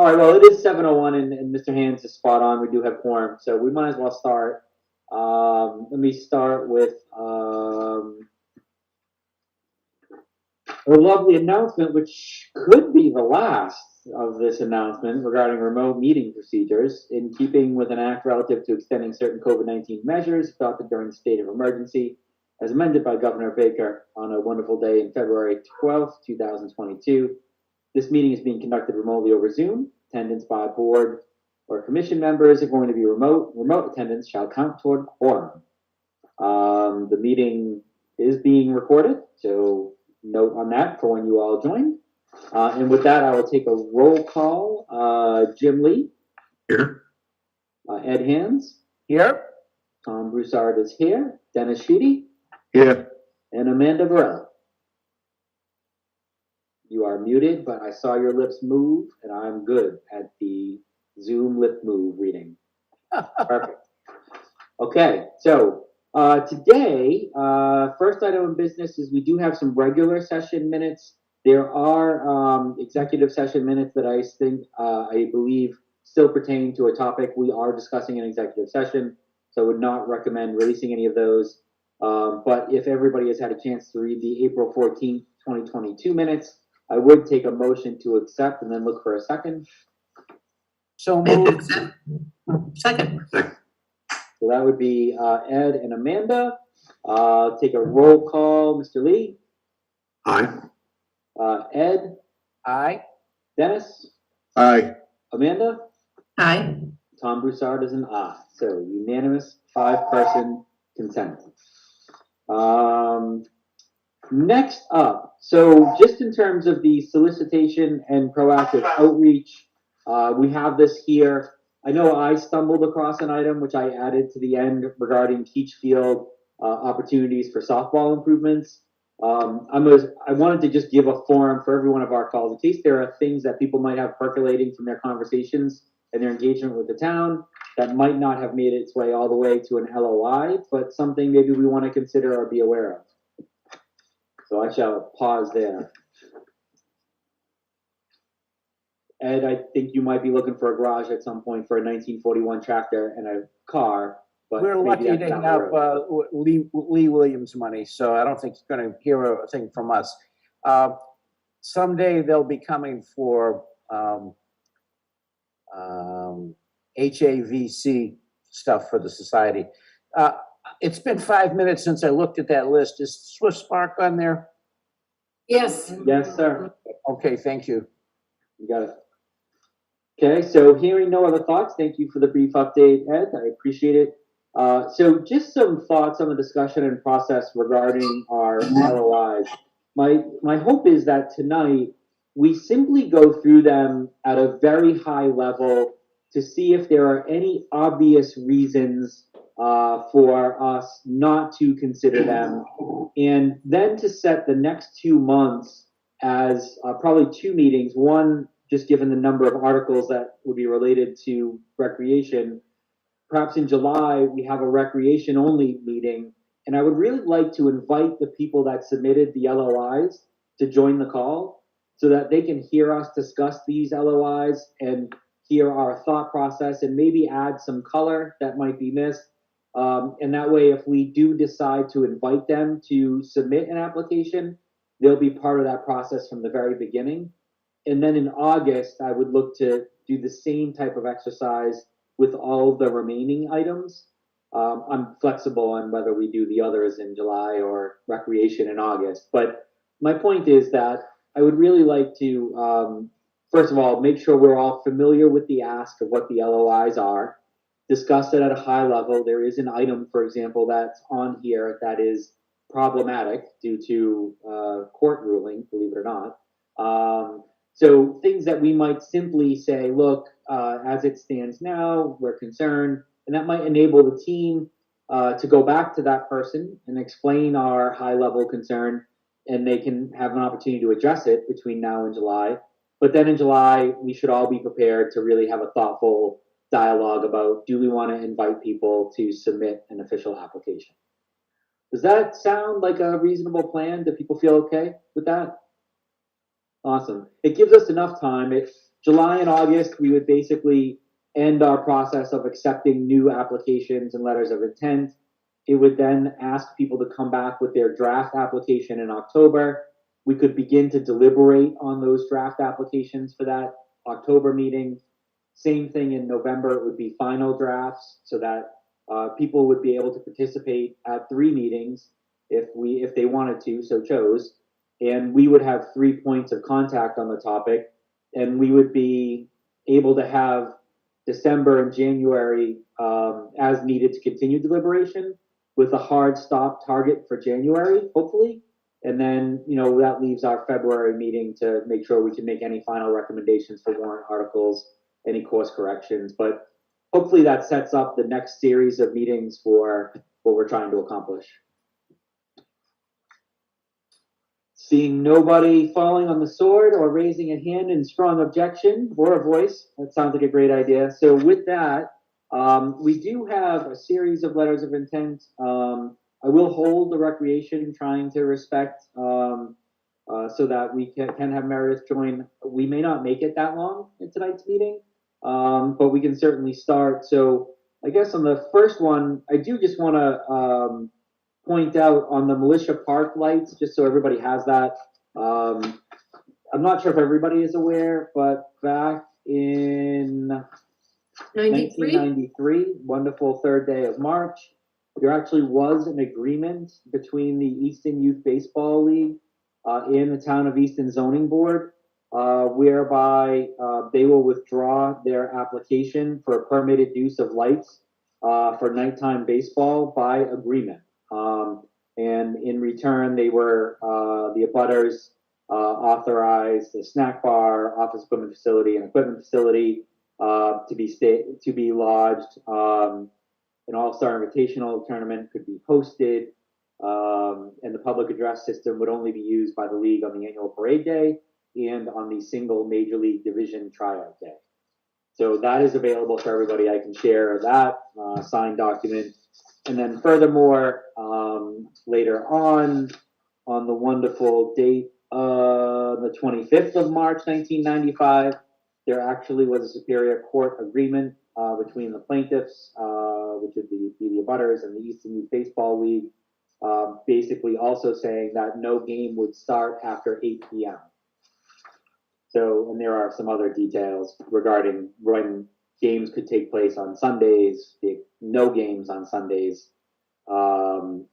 All right, well, it is 7:01, and Mr. Hands is spot on. We do have quorum, so we might as well start. Let me start with a lovely announcement, which could be the last of this announcement regarding remote meeting procedures, in keeping with an act relative to extending certain COVID-19 measures adopted during the state of emergency, as amended by Governor Baker on a wonderful day in February 12th, 2022. This meeting is being conducted remotely over Zoom. Attendance by board or commission members are going to be remote. Remote attendance shall count toward quorum. The meeting is being recorded, so note on that for when you all join. And with that, I will take a roll call. Jim Lee. Here. Ed Hands. Here. Tom Broussard is here. Dennis Sheedy. Here. And Amanda Varela. You are muted, but I saw your lips move, and I'm good at the Zoom lip move reading. Perfect. Okay, so today, first item of business is we do have some regular session minutes. There are executive session minutes that I believe still pertain to a topic we are discussing in executive session, so I would not recommend releasing any of those. But if everybody has had a chance to read the April 14th, 2022 minutes, I would take a motion to accept and then look for a second. So moved. Second. So that would be Ed and Amanda. Take a roll call. Mr. Lee. Aye. Ed. Aye. Dennis. Aye. Amanda. Aye. Tom Broussard is an aye. So unanimous 5-person consent. Next up, so just in terms of the solicitation and proactive outreach, we have this here. I know I stumbled across an item which I added to the end regarding Teach Field opportunities for softball improvements. I wanted to just give a forum for every one of our calls in case there are things that people might have percolating from their conversations and their engagement with the town that might not have made its way all the way to an LOI, but something maybe we want to consider or be aware of. So I shall pause there. Ed, I think you might be looking for a garage at some point for a 1941 tractor and a car. But We're lucky to have Lee Williams money, so I don't think he's going to hear a thing from us. Someday they'll be coming for HAVC stuff for the society. It's been 5 minutes since I looked at that list. Is Swift Spark on there? Yes. Yes, sir. Okay, thank you. You got it. Okay, so hearing no other thoughts, thank you for the brief update, Ed. I appreciate it. So just some thoughts on the discussion and process regarding our LOIs. My hope is that tonight we simply go through them at a very high level to see if there are any obvious reasons for us not to consider them, and then to set the next 2 months as probably 2 meetings. One, just given the number of articles that would be related to recreation. Perhaps in July, we have a recreation only meeting, and I would really like to invite the people that submitted the LOIs to join the call so that they can hear us discuss these LOIs and hear our thought process and maybe add some color that might be missed. And that way, if we do decide to invite them to submit an application, they'll be part of that process from the very beginning. And then in August, I would look to do the same type of exercise with all of the remaining items. I'm flexible on whether we do the others in July or recreation in August. But my point is that I would really like to, first of all, make sure we're all familiar with the ask of what the LOIs are, discuss it at a high level. There is an item, for example, that's on here that is problematic due to court ruling, believe it or not. So things that we might simply say, look, as it stands now, we're concerned, and that might enable the team to go back to that person and explain our high-level concern, and they can have an opportunity to address it between now and July. But then in July, we should all be prepared to really have a thoughtful dialogue about, do we want to invite people to submit an official application? Does that sound like a reasonable plan? Do people feel okay with that? Awesome. It gives us enough time. It July and August, we would basically end our process of accepting new applications and letters of intent. It would then ask people to come back with their draft application in October. We could begin to deliberate on those draft applications for that October meeting. Same thing in November, it would be final drafts so that people would be able to participate at 3 meetings if they wanted to, so chose. And we would have 3 points of contact on the topic, and we would be able to have December and January as needed to continue deliberation with a hard stop target for January, hopefully. And then, that leaves our February meeting to make sure we can make any final recommendations for warrant articles, any course corrections. But hopefully that sets up the next series of meetings for what we're trying to accomplish. Seeing nobody falling on the sword or raising a hand in strong objection or a voice, that sounds like a great idea. So with that, we do have a series of letters of intent. I will hold the recreation, trying to respect so that we can have Meredith join. We may not make it that long in tonight's meeting, but we can certainly start. So I guess on the first one, I do just want to point out on the Militia Park lights, just so everybody has that. I'm not sure if everybody is aware, but back in 1993, wonderful third day of March, there actually was an agreement between the Easton Youth Baseball League and the town of Easton Zoning Board, whereby they will withdraw their application for permitted use of lights for nighttime baseball by agreement. And in return, they were the abutters authorized a snack bar, office equipment facility, and equipment facility to be lodged. An all-star invitational tournament could be hosted, and the public address system would only be used by the league on the annual parade day and on the single major league division tryout day. So that is available for everybody. I can share that signed document. And then furthermore, later on the wonderful date of the 25th of March, 1995, there actually was a Superior Court agreement between the plaintiffs, which would be the abutters, and the Easton Youth Baseball League, basically also saying that no game would start after 8 p.m. So, and there are some other details regarding when games could take place on Sundays, no games on Sundays,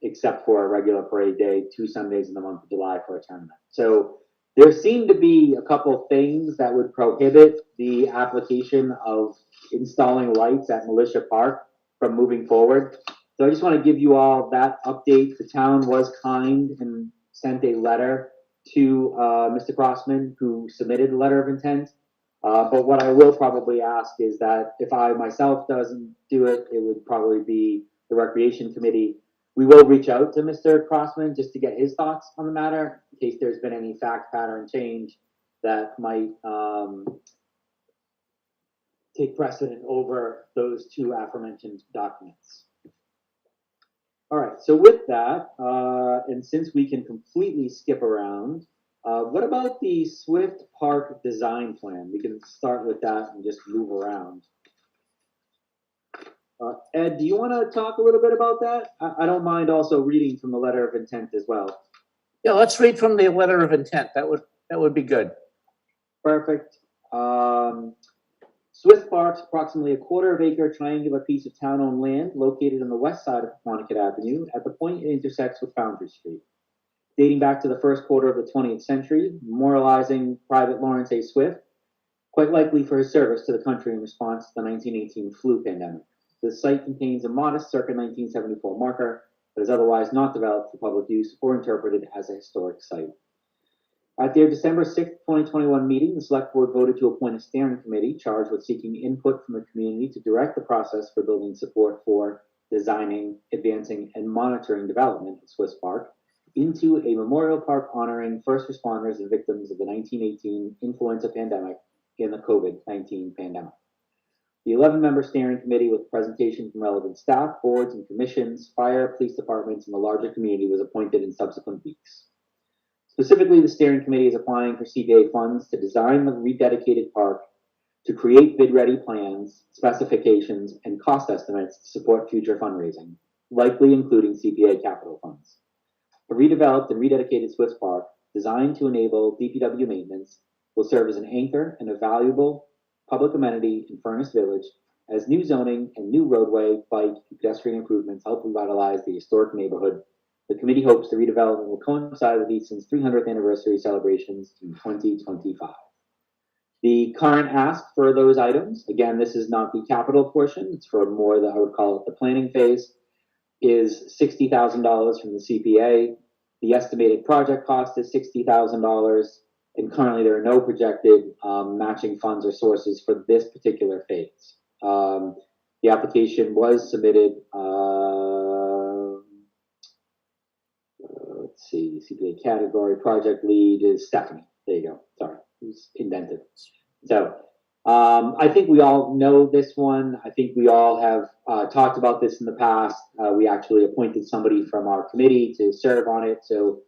except for a regular parade day, 2 Sundays in the month of July for a tournament. So there seem to be a couple of things that would prohibit the application of installing lights at Militia Park from moving forward. So I just want to give you all that update. The town was kind and sent a letter to Mr. Crossman, who submitted a letter of intent. But what I will probably ask is that if I myself doesn't do it, it would probably be the Recreation Committee. We will reach out to Mr. Crossman just to get his thoughts on the matter in case there's been any fact pattern change that might take precedent over those 2 aforementioned documents. All right, so with that, and since we can completely skip around, what about the Swift Park design plan? We can start with that and just move around. Ed, do you want to talk a little bit about that? I don't mind also reading from the letter of intent as well. Yeah, let's read from the letter of intent. That would be good. Perfect. Swift Park's approximately a quarter-acre triangular piece of town-owned land located on the west side of Quanticut Avenue at the point it intersects with Foundry Street. Dating back to the first quarter of the 20th century, memorializing Private Lawrence A. Swift, quite likely for his service to the country in response to the 1918 flu pandemic. The site contains a modest circa 1974 marker, but is otherwise not developed for public use or interpreted as a historic site. At their December 6, 2021 meeting, the Select Board voted to appoint a steering committee charged with seeking input from the community to direct the process for building support for designing, advancing, and monitoring development of Swiss Park into a memorial park honoring first responders and victims of the 1918 influenza pandemic and the COVID-19 pandemic. The 11-member steering committee, with presentation from relevant staff, boards, and commissions, fire, police departments, and the larger community, was appointed in subsequent weeks. Specifically, the steering committee is applying for CDA funds to design the rededicated park to create bid-ready plans, specifications, and cost estimates to support future fundraising, likely including CPA capital funds. A redeveloped and rededicated Swiss Park, designed to enable DPW maintenance, will serve as an anchor and a valuable public amenity in Furnace Village as new zoning and new roadway, bike, and pedestrian improvements help revitalize the historic neighborhood. The committee hopes the redevelopment will coincide with Easton's 300th anniversary celebrations in 2025. The current ask for those items, again, this is not the capital portion, it's for more that I would call it the planning phase, is $60,000 from the CPA. The estimated project cost is $60,000, and currently there are no projected matching funds or sources for this particular phase. The application was submitted, let's see, CPA category, project lead is Stephanie. There you go, sorry, who's indented. So I think we all know this one. I think we all have talked about this in the past. We actually appointed somebody from our committee to serve on it. So,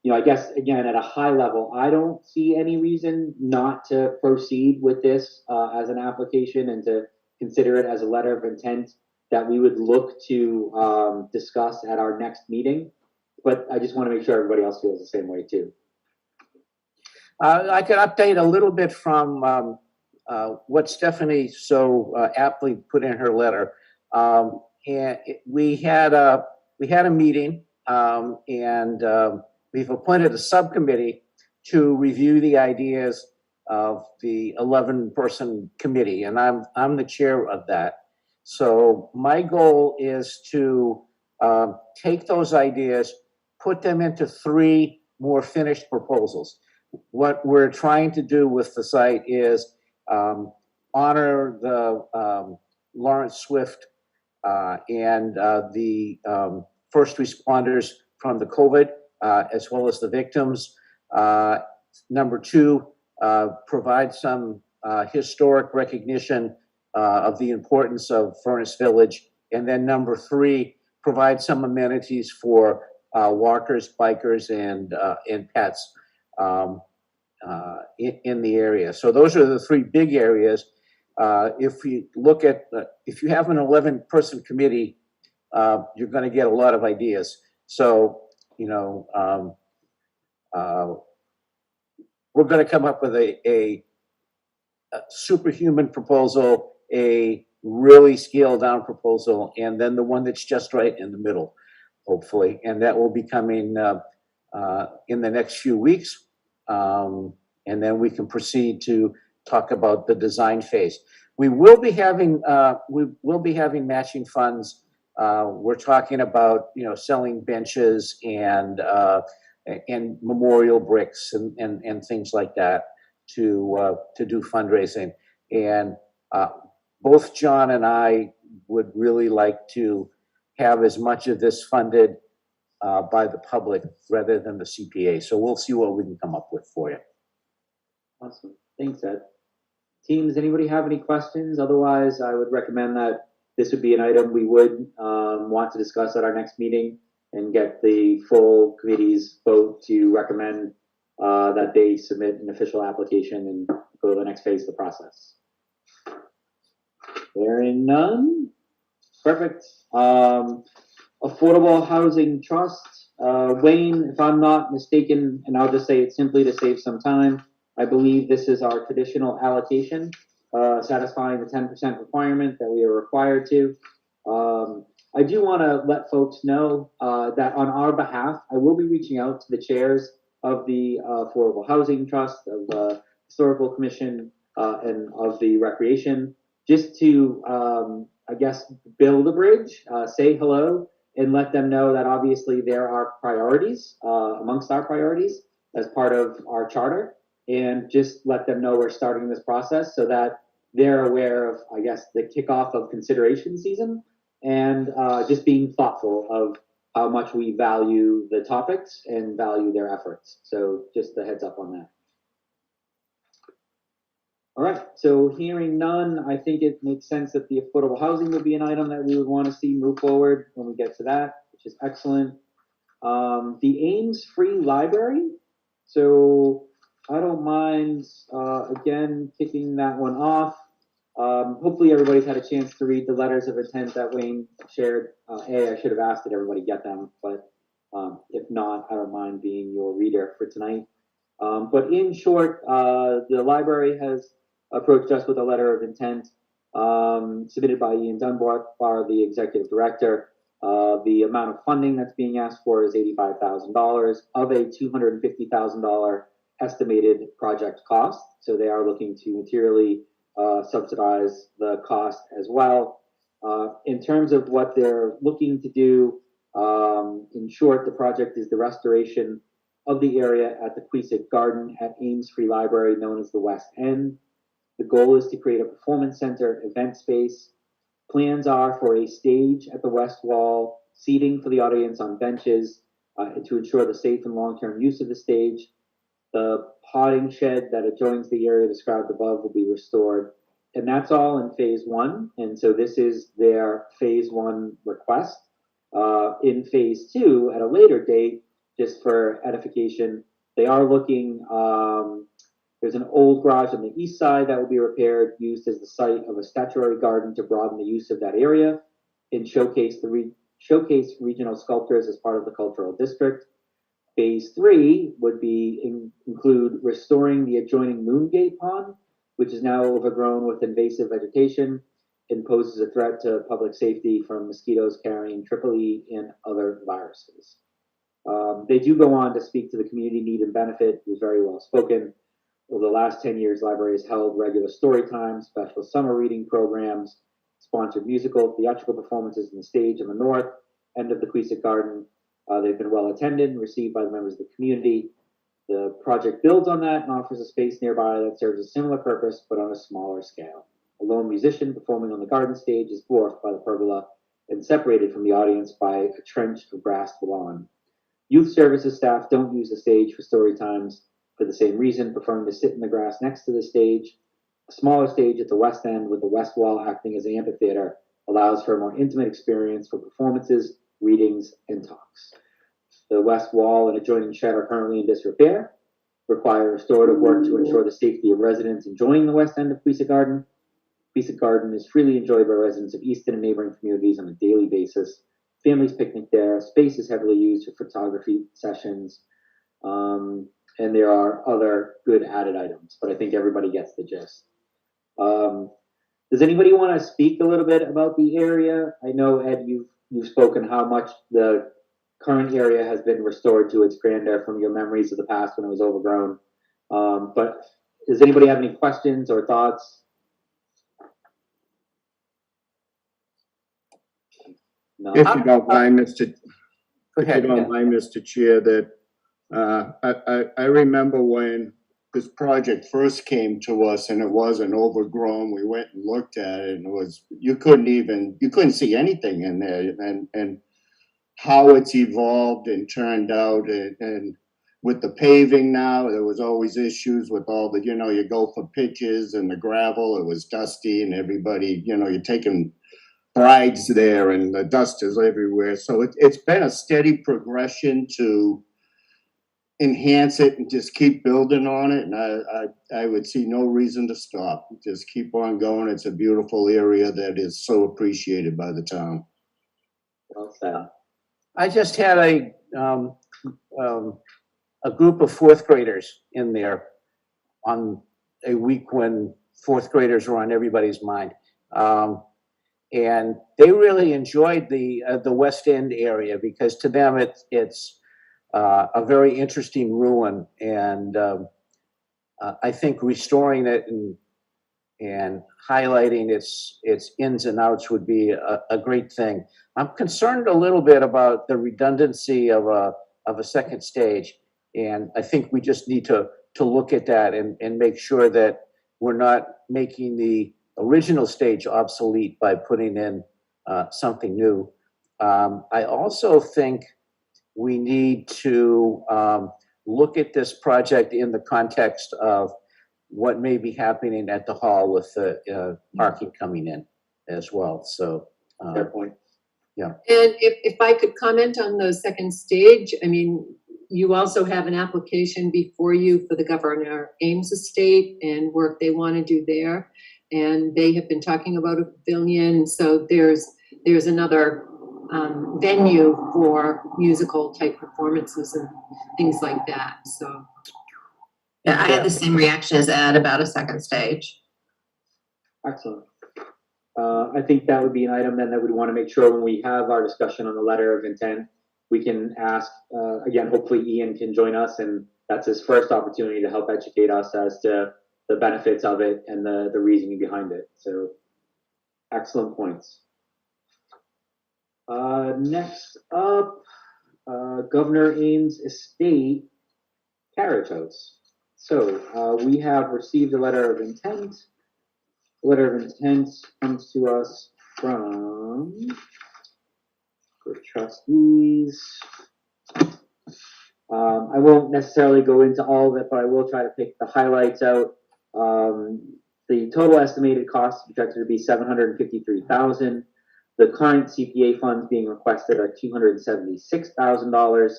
you know, I guess, again, at a high level, I don't see any reason not to proceed with this as an application and to consider it as a letter of intent that we would look to discuss at our next meeting. But I just want to make sure everybody else feels the same way too. I could update a little bit from what Stephanie so aptly put in her letter. And we had a meeting, and we've appointed a subcommittee to review the ideas of the 11-person committee, and I'm the chair of that. So my goal is to take those ideas, put them into 3 more finished proposals. What we're trying to do with the site is honor the Lawrence Swift and the first responders from the COVID, as well as the victims. Number 2, provide some historic recognition of the importance of Furnace Village. And then number 3, provide some amenities for walkers, bikers, and pets in the area. So those are the 3 big areas. If you look at, if you have an 11-person committee, you're going to get a lot of ideas. So, you know, we're going to come up with a superhuman proposal, a really scaled down proposal, and then the one that's just right in the middle, hopefully. And that will be coming in the next few weeks. And then we can proceed to talk about the design phase. We will be having matching funds. We're talking about, you know, selling benches and memorial bricks and things like that to do fundraising. And both John and I would really like to have as much of this funded by the public rather than the CPA. So we'll see what we can come up with for you. Awesome. Thanks, Ed. Team, does anybody have any questions? Otherwise, I would recommend that this would be an item we would want to discuss at our next meeting and get the full committee's vote to recommend that they submit an official application and go to the next phase of the process. Hearing none. Perfect. Affordable Housing Trust. Wayne, if I'm not mistaken, and I'll just say it simply to save some time, I believe this is our traditional allocation, satisfying the 10% requirement that we are required to. I do want to let folks know that on our behalf, I will be reaching out to the chairs of the Affordable Housing Trust, of the Historical Commission, and of the Recreation, just to, I guess, build a bridge, say hello, and let them know that obviously there are priorities amongst our priorities as part of our charter, and just let them know we're starting this process so that they're aware of, I guess, the kickoff of consideration season, and just being thoughtful of how much we value the topics and value their efforts. So just a heads up on that. All right, so hearing none, I think it makes sense that the affordable housing would be an item that we would want to see move forward when we get to that, which is excellent. The Ames Free Library. So I don't mind, again, kicking that one off. Hopefully everybody's had a chance to read the letters of intent that Wayne shared. I should have asked that everybody get them, but if not, I don't mind being your reader for tonight. But in short, the library has approached us with a letter of intent submitted by Ian Dunbar, the executive director. The amount of funding that's being asked for is $85,000 of a $250,000 estimated project cost. So they are looking to materially subsidize the cost as well. In terms of what they're looking to do, in short, the project is the restoration of the area at the Queesick Garden at Ames Free Library, known as the West End. The goal is to create a performance center event space. Plans are for a stage at the west wall, seating for the audience on benches, and to ensure the safe and long-term use of the stage. The potting shed that adjoins the area described above will be restored. And that's all in phase one. And so this is their phase one request. In phase two, at a later date, just for edification, they are looking, there's an old garage on the east side that will be repaired, used as the site of a statuary garden to broaden the use of that area and showcase regional sculptors as part of the cultural district. Phase three would include restoring the adjoining Moongate Pond, which is now overgrown with invasive vegetation and poses a threat to public safety from mosquitoes carrying Triple E and other viruses. They do go on to speak to the community need and benefit. It was very well spoken. Over the last 10 years, the library has held regular story times, special summer reading programs, sponsored musical, theatrical performances on the stage in the north end of the Queesick Garden. They've been well attended and received by the members of the community. The project builds on that and offers a space nearby that serves a similar purpose, but on a smaller scale. A lone musician performing on the garden stage is dwarfed by the pergola and separated from the audience by a trench of grassed lawn. Youth services staff don't use the stage for story times for the same reason, preferring to sit in the grass next to the stage. A smaller stage at the west end with the west wall acting as an amphitheater allows for a more intimate experience for performances, readings, and talks. The west wall and adjoining shed are currently in disrepair, require restorative work to ensure the safety of residents enjoying the west end of Queesick Garden. Queesick Garden is freely enjoyed by residents of Easton and neighboring communities on a daily basis. Families picnic there. Space is heavily used for photography sessions. And there are other good added items, but I think everybody gets the gist. Does anybody want to speak a little bit about the area? I know, Ed, you've spoken how much the current area has been restored to its grandeur from your memories of the past when it was overgrown. But does anybody have any questions or thoughts? No. If you don't mind, Go ahead. Mr. Chair, that I remember when this project first came to us and it wasn't overgrown, we went and looked at it and it was, you couldn't see anything in there, and how it's evolved and turned out, and with the paving now, there was always issues with all the, you go for pitches and the gravel, it was dusty and everybody, you're taking brides there and the dust is everywhere. So it's been a steady progression to enhance it and just keep building on it. And I would see no reason to stop. Just keep on going. It's a beautiful area that is so appreciated by the town. Well said. I just had a group of fourth graders in there on a week when fourth graders were on everybody's mind. And they really enjoyed the West End area because to them it's a very interesting ruin, and I think restoring it and highlighting its ins and outs would be a great thing. I'm concerned a little bit about the redundancy of a second stage, and I think we just need to look at that and make sure that we're not making the original stage obsolete by putting in something new. I also think we need to look at this project in the context of what may be happening at the hall with the parking coming in as well. So, Fair point. Yeah. And if I could comment on the second stage, I mean, you also have an application before you for the Governor Ames estate and work they want to do there. And they have been talking about a pavilion, so there's another venue for musical type performances and things like that, so. Yeah, I had the same reaction as Ed about a second stage. Excellent. I think that would be an item then that we'd want to make sure when we have our discussion on the letter of intent, we can ask, again, hopefully Ian can join us, and that's his first opportunity to help educate us as to the benefits of it and the reasoning behind it. So excellent points. Next up, Governor Ames Estate carriage house. So we have received a letter of intent. The letter of intent comes to us from the trustees. I won't necessarily go into all of it, but I will try to pick the highlights out. The total estimated cost is projected to be $753,000. The current CPA funds being requested are $276,000,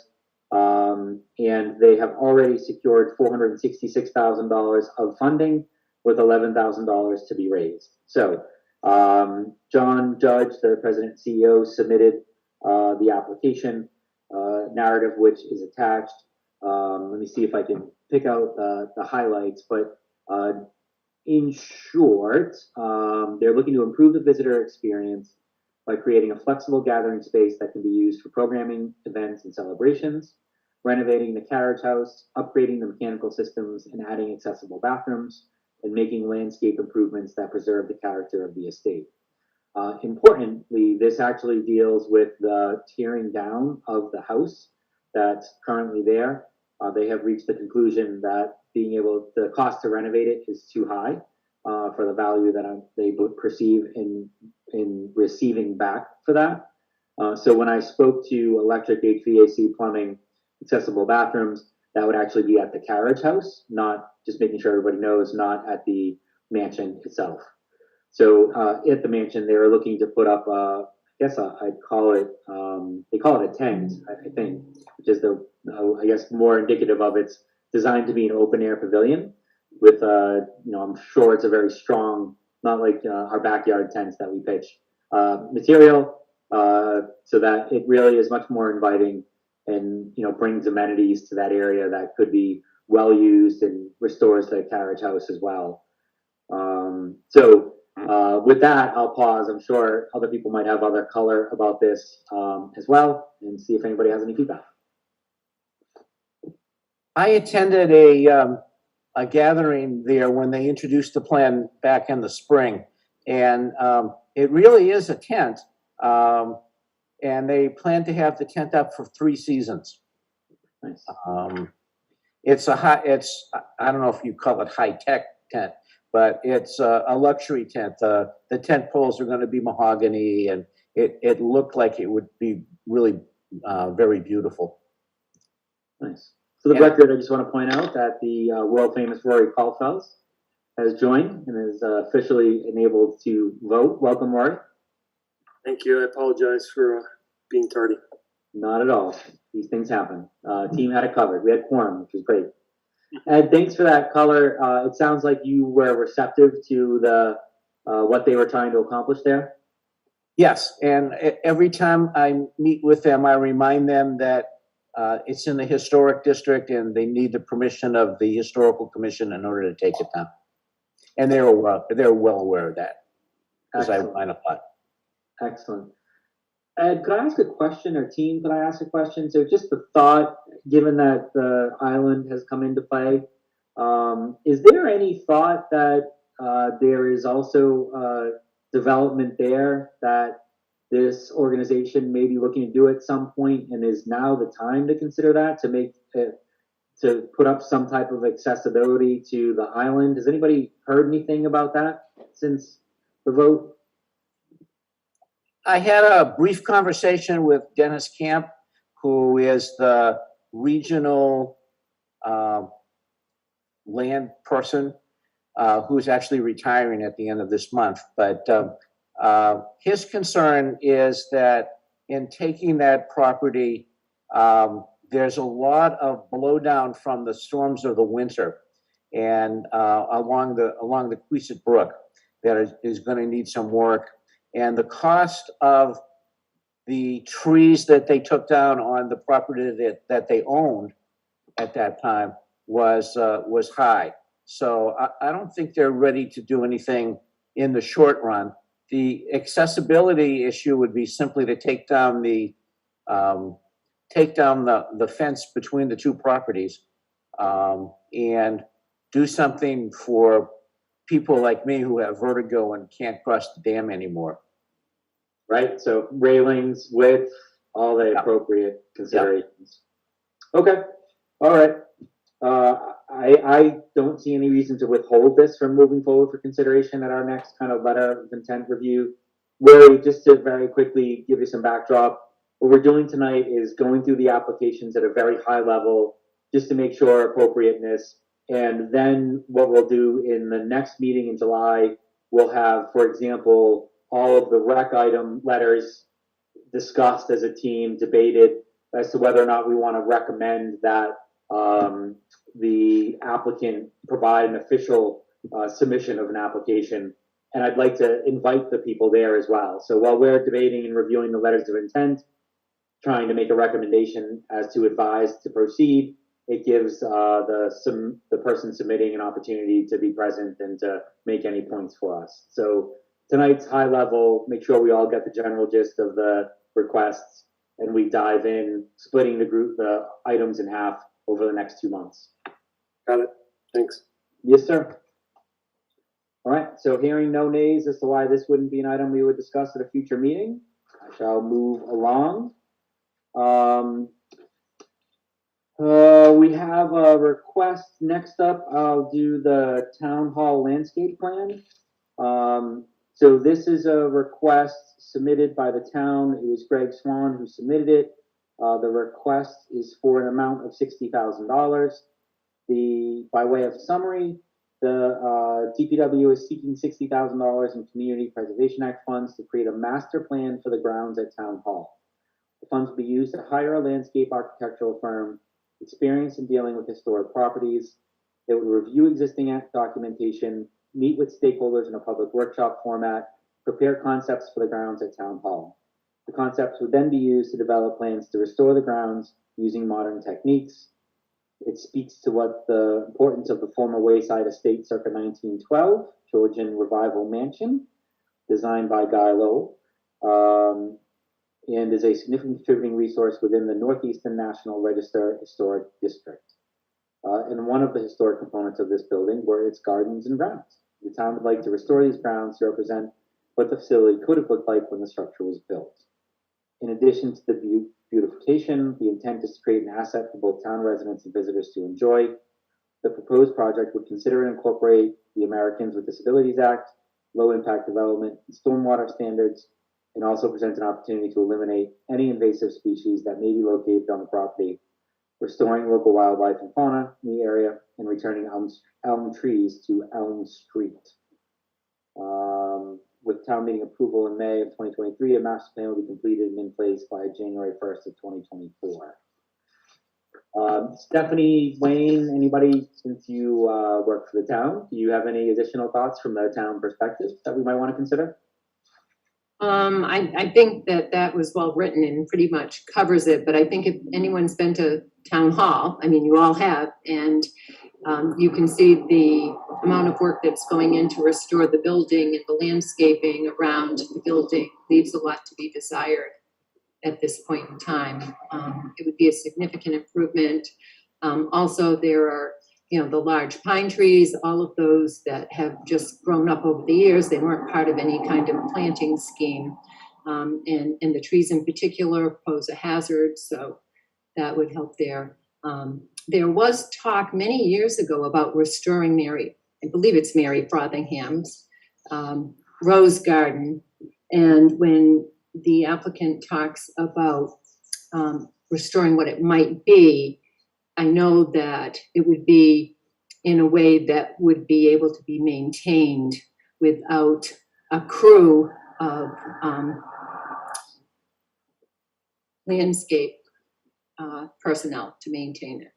and they have already secured $466,000 of funding, with $11,000 to be raised. So, John Judge, the president and CEO, submitted the application narrative, which is attached. Let me see if I can pick out the highlights, but in short, they're looking to improve the visitor experience by creating a flexible gathering space that can be used for programming, events, and celebrations, renovating the carriage house, upgrading the mechanical systems, and adding accessible bathrooms, and making landscape improvements that preserve the character of the estate. Importantly, this actually deals with the tearing down of the house that's currently there. They have reached the conclusion that the cost to renovate it is too high for the value that they would perceive in receiving back for that. So when I spoke to electric, HVAC, plumbing, accessible bathrooms, that would actually be at the carriage house, not just making sure everybody knows, not at the mansion itself. So at the mansion, they were looking to put up, I guess I'd call it, they call it a tent, I think, which is I guess more indicative of it's designed to be an open air pavilion with, I'm sure it's a very strong, not like our backyard tents that we pitch, material, so that it really is much more inviting and, brings amenities to that area that could be well used and restores the carriage house as well. With that, I'll pause. I'm sure other people might have other color about this as well, and see if anybody has any feedback. I attended a gathering there when they introduced the plan back in the spring, and it really is a tent, and they plan to have the tent up for 3 seasons. Nice. It's I don't know if you call it high-tech tent, but it's a luxury tent. The tent poles are going to be mahogany, and it looked like it would be really very beautiful. Nice. For the record, I just want to point out that the world famous Rory Caulfels has joined and is officially enabled to vote. Welcome, Rory. Thank you. I apologize for being tardy. Not at all. These things happen. Team had it covered. We had quorum, which was great. Ed, thanks for that color. It sounds like you were receptive to the what they were trying to accomplish there. Yes, and every time I meet with them, I remind them that it's in the historic district and they need the permission of the historical commission in order to take it down. And they're well aware of that, because I remind a lot. Excellent. Ed, could I ask a question, or team, could I ask a question? So just the thought, given that the island has come into play, is there any thought that there is also development there that this organization may be looking to do at some point, and is now the time to consider that, to put up some type of accessibility to the island? Has anybody heard anything about that since the vote? I had a brief conversation with Dennis Camp, who is the regional land person, who's actually retiring at the end of this month. But his concern is that in taking that property, there's a lot of blowdown from the storms of the winter, and along the Queeset Brook that is going to need some work. And the cost of the trees that they took down on the property that they owned at that time was high. So I don't think they're ready to do anything in the short run. The accessibility issue would be simply to take down the fence between the two properties, and do something for people like me who have vertigo and can't cross the dam anymore. Right, so railings, width, all the Yeah. appropriate considerations. Okay, all right. I don't see any reason to withhold this from moving forward for consideration at our next kind of letter of intent review. Rory, just to very quickly give you some backdrop, what we're doing tonight is going through the applications at a very high level just to make sure appropriateness. And then what we'll do in the next meeting in July, we'll have, for example, all of the rec item letters discussed as a team, debated as to whether or not we want to recommend that the applicant provide an official submission of an application. And I'd like to invite the people there as well. So while we're debating and reviewing the letters of intent, trying to make a recommendation as to advise to proceed, it gives the person submitting an opportunity to be present and to make any points for us. So tonight's high level, make sure we all get the general gist of the requests, and we dive in, splitting the items in half over the next 2 months. Got it. Thanks. Yes, sir. All right, so hearing no nays as to why this wouldn't be an item we would discuss at a future meeting, I shall move along. We have a request. Next up, I'll do the town hall landscape plan. So this is a request submitted by the town. It was Greg Swan who submitted it. The request is for an amount of $60,000. By way of summary, the DPW is seeking $60,000 in Community Preservation Act funds to create a master plan for the grounds at Town Hall. The funds will be used to hire a landscape architectural firm experienced in dealing with historic properties. They would review existing documentation, meet with stakeholders in a public workshop format, prepare concepts for the grounds at Town Hall. The concepts would then be used to develop plans to restore the grounds using modern techniques. It speaks to what the importance of the former Wayside Estate circa 1912, Georgian Revival Mansion, designed by Guy Lowe, and is a significant contributing resource within the Northeastern National Register Historic District. And one of the historic components of this building were its gardens and grounds. The town would like to restore these grounds to represent what the facility could have looked like when the structure was built. In addition to the beautification, the intent is to create an asset for both town residents and visitors to enjoy. The proposed project would consider and incorporate the Americans with Disabilities Act, low impact development, and stormwater standards, and also present an opportunity to eliminate any invasive species that may be located on the property, restoring local wildlife and fauna in the area, and returning elm trees to Elm Street. With town meeting approval in May of 2023, a master plan will be completed and in place by January 1st of 2024. Stephanie, Wayne, anybody, since you work for the town, do you have any additional thoughts from the town perspective that we might want to consider? I think that was well written and pretty much covers it, but I think if anyone's been to town hall, I mean, you all have, and you can see the amount of work that's going in to restore the building, and the landscaping around the building leaves a lot to be desired at this point in time. It would be a significant improvement. Also, there are, the large pine trees, all of those that have just grown up over the years. They weren't part of any kind of planting scheme. And the trees in particular pose a hazard, so that would help there. There was talk many years ago about restoring I believe it's Mary Frothingham's rose garden. And when the applicant talks about restoring what it might be, I know that it would be in a way that would be able to be maintained without a crew of landscape personnel to maintain it.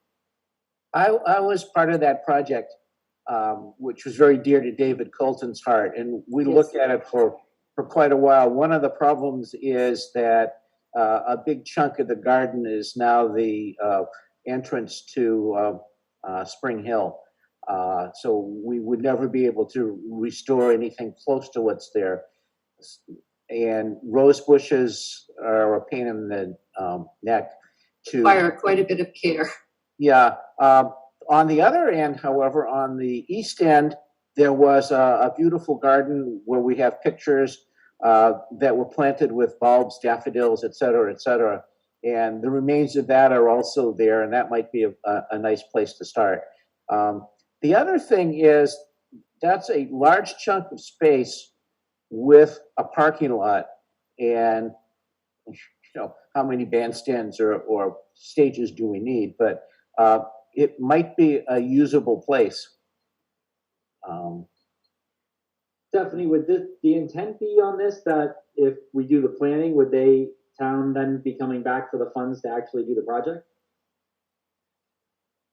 I was part of that project, which was very dear to David Colton's heart, and we looked at it for quite a while. One of the problems is that a big chunk of the garden is now the entrance to Spring Hill. So we would never be able to restore anything close to what's there. And rose bushes are a pain in the neck to Require quite a bit of care. Yeah. On the other end, however, on the east end, there was a beautiful garden where we have pictures that were planted with bulbs, daffodils, et cetera, et cetera. And the remains of that are also there, and that might be a nice place to start. The other thing is that's a large chunk of space with a parking lot, and how many bandstands or stages do we need? But it might be a usable place. Stephanie, would the intent be on this that if we do the planning, would town then be coming back for the funds to actually do the project?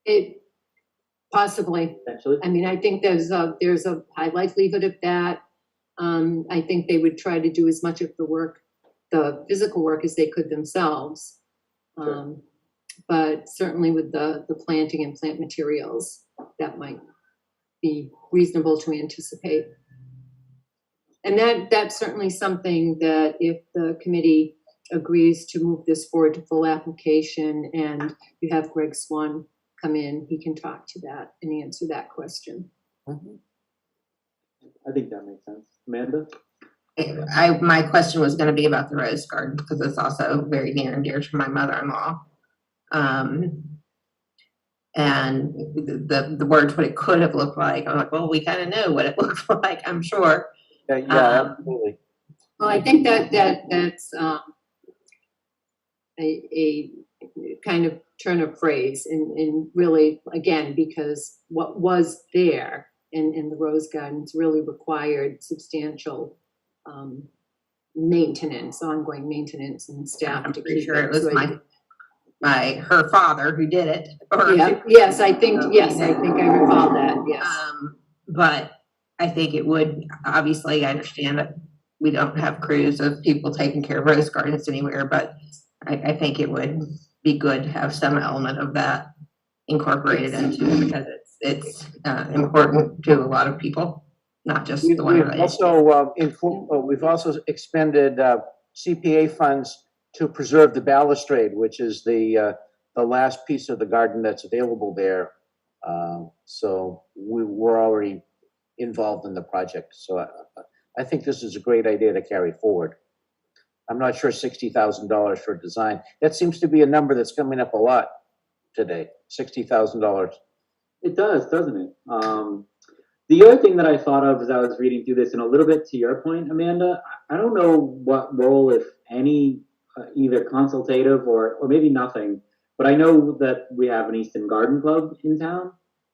It possibly. Potentially. I mean, I think there's a high likelihood of that. I think they would try to do as much of the work, the physical work, as they could themselves. Sure. But certainly with the planting and plant materials, that might be reasonable to anticipate. And that's certainly something that if the committee agrees to move this forward to full application and you have Greg Swan come in, he can talk to that and answer that question. Mm-hmm. I think that makes sense. Amanda? My question was going to be about the rose garden because it's also very near and dear to my mother-in-law. And the words, what it could have looked like, I'm like, well, we kind of know what it looked like, I'm sure. Yeah, absolutely. Well, I think that's a kind of turn of phrase, and really, again, because what was there in the rose gardens really required substantial maintenance, ongoing maintenance, and staff I'm to pretty keep sure it was so her father who did it. Or yes, I think I recall that. Yes. But I think it would, obviously, I understand that we don't have crews of people taking care of rose gardens anywhere, but I think it would be good to have some element of that incorporated into it because it's important to a lot of people, not just the one We've also expended CPA funds to preserve the balustrade, which is the last piece of the garden that's available there. So we're already involved in the project. So I think this is a great idea to carry forward. I'm not sure $60,000 for design. That seems to be a number that's coming up a lot today, $60,000. It does, doesn't it? The other thing that I thought of as I was reading through this, and a little bit to your point, Amanda, I don't know what role, if any, either consultative or maybe nothing, but I know that we have an Easton Garden Club in town.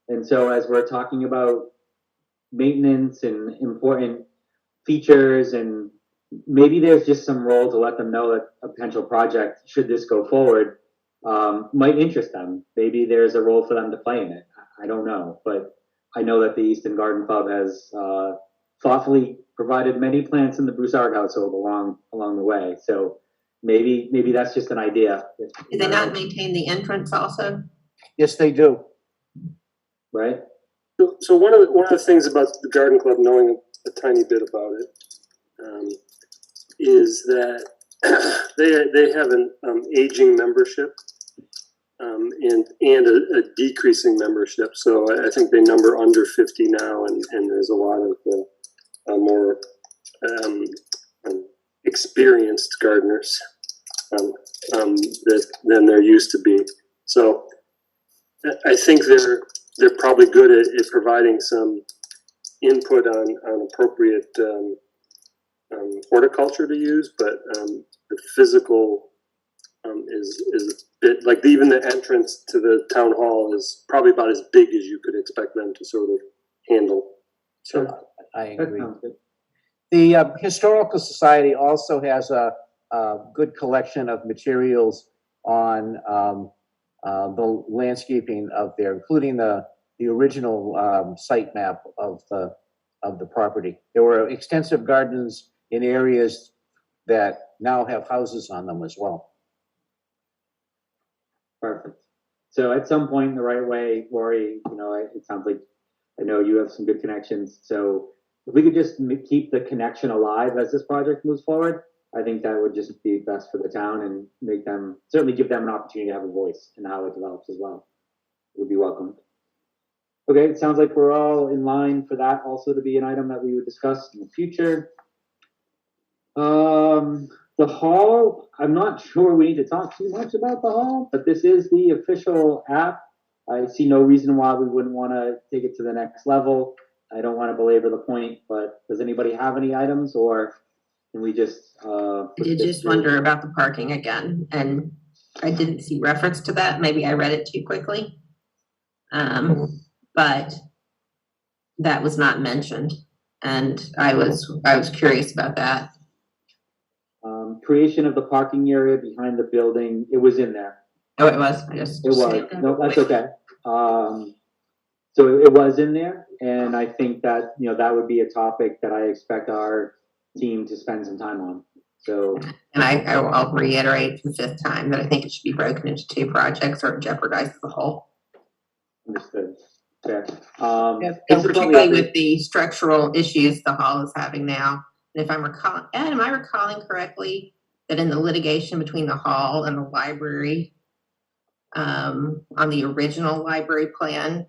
And so as we're talking about maintenance and important features, and maybe there's just some role to let them know that a potential project, should this go forward, might interest them. Maybe there's a role for them to play in it. I don't know, but I know that the Easton Garden Club has thoughtfully provided many plants in the Broussard household along the way. So maybe that's just an idea. Do they not maintain the entrance also? Yes, they do. Right. So one of the things about the garden club, knowing a tiny bit about it, is that they have an aging membership and a decreasing membership. So I think they number under 50 now, and there's a lot of more experienced gardeners than there used to be. So I think they're probably good at providing some input on appropriate horticulture to use, but the physical is a bit like even the entrance to the town hall is probably about as big as you could expect them to sort of handle. So I agree. The Historical Society also has a good collection of materials on the landscaping of there, including the original site map of the property. There were extensive gardens in areas that now have houses on them as well. Perfect. So at some point in the right way, Lori, you know, it sounds like I know you have some good connections. So if we could just keep the connection alive as this project moves forward, I think that would just be best for the town and make them, certainly give them an opportunity to have a voice in how it develops as well. It would be welcomed. Okay, it sounds like we're all in line for that also to be an item that we would discuss in the future. The hall, I'm not sure we need to talk too much about the hall, but this is the official app. I see no reason why we wouldn't want to take it to the next level. I don't want to belabor the point, but does anybody have any items, or can we just I did just wonder about the parking again, and I didn't see reference to that. Maybe I read it too quickly. But that was not mentioned, and I was curious about that. Creation of the parking area behind the building, it was in there. Oh, it was. It was. No, that's okay. So it was in there, and I think that, you know, that would be a topic that I expect our team to spend some time on. So, and I'll reiterate for the fifth time that I think it should be broken into two projects, or it jeopardizes the whole. Understood. Fair. Particularly with the structural issues the hall is having now. And if I'm recalling, am I recalling correctly that in the litigation between the hall and the library, on the original library plan,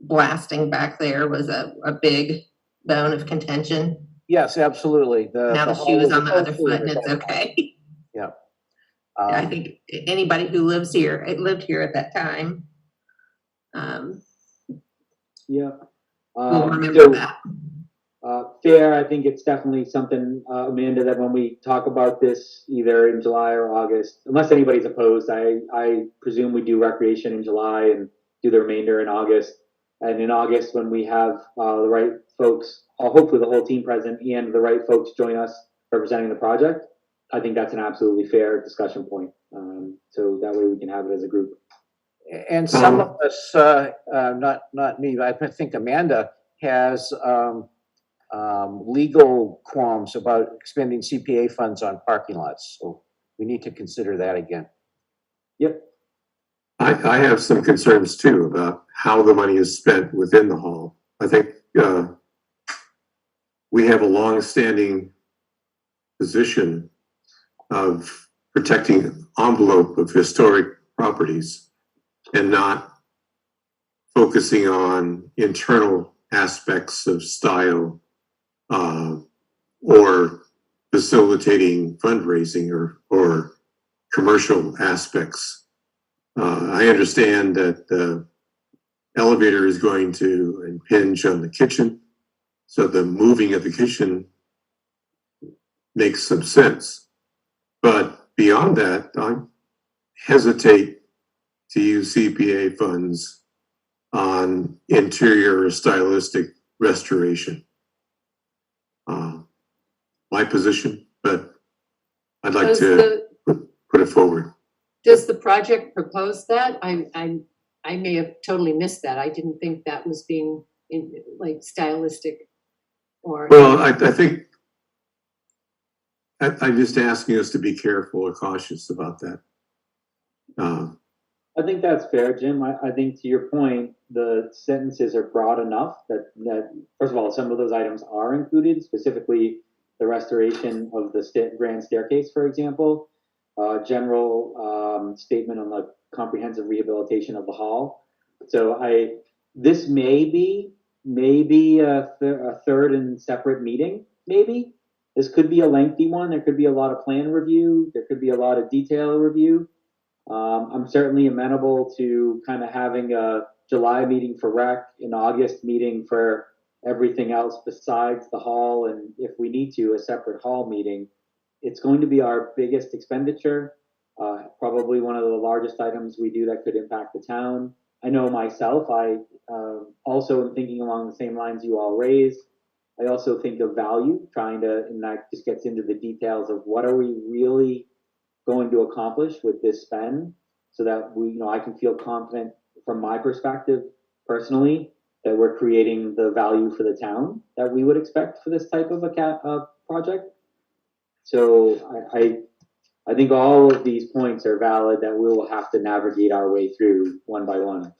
blasting back there was a big bone of contention? Yes, absolutely. Now the shoe is on the other foot, and it's okay. Yeah. I think anybody who lived here at that time, yeah, will remember that. Fair. I think it's definitely something, Amanda, that when we talk about this either in July or August, unless anybody's opposed, I presume we do recreation in July and do the remainder in August. And in August, when we have the right folks, hopefully the whole team present and the right folks join us representing the project, I think that's an absolutely fair discussion point. So that way we can have it as a group. And some of us, not me, but I think Amanda has legal qualms about expending CPA funds on parking lots. So we need to consider that again. Yep. I have some concerns too about how the money is spent within the hall. I think we have a long-standing position of protecting the envelope of historic properties and not focusing on internal aspects of style or facilitating fundraising or commercial aspects. I understand that the elevator is going to impinge on the kitchen, so the moving of the kitchen makes some sense. But beyond that, I hesitate to use CPA funds on interior or stylistic restoration. My position, but I'd like to put it forward. Does the project propose that? I may have totally missed that. I didn't think that was being like stylistic or. Well, I think I'm just asking us to be careful or cautious about that. I think that's fair, Jim. I think to your point, the sentences are broad enough that first of all, some of those items are included, specifically the restoration of the grand staircase, for example, general statement on the comprehensive rehabilitation of the hall. So this may be a third and separate meeting, maybe. This could be a lengthy one. There could be a lot of plan review. There could be a lot of detail review. I'm certainly amenable to kind of having a July meeting for rec, an August meeting for everything else besides the hall, and if we need to, a separate hall meeting. It's going to be our biggest expenditure, probably one of the largest items we do that could impact the town. I know myself, I also am thinking along the same lines you all raised. I also think of value, and that just gets into the details of what are we really going to accomplish with this spend, so that I can feel confident from my perspective personally that we're creating the value for the town that we would expect for this type of a project. So I think all of these points are valid that we will have to navigate our way through one by one.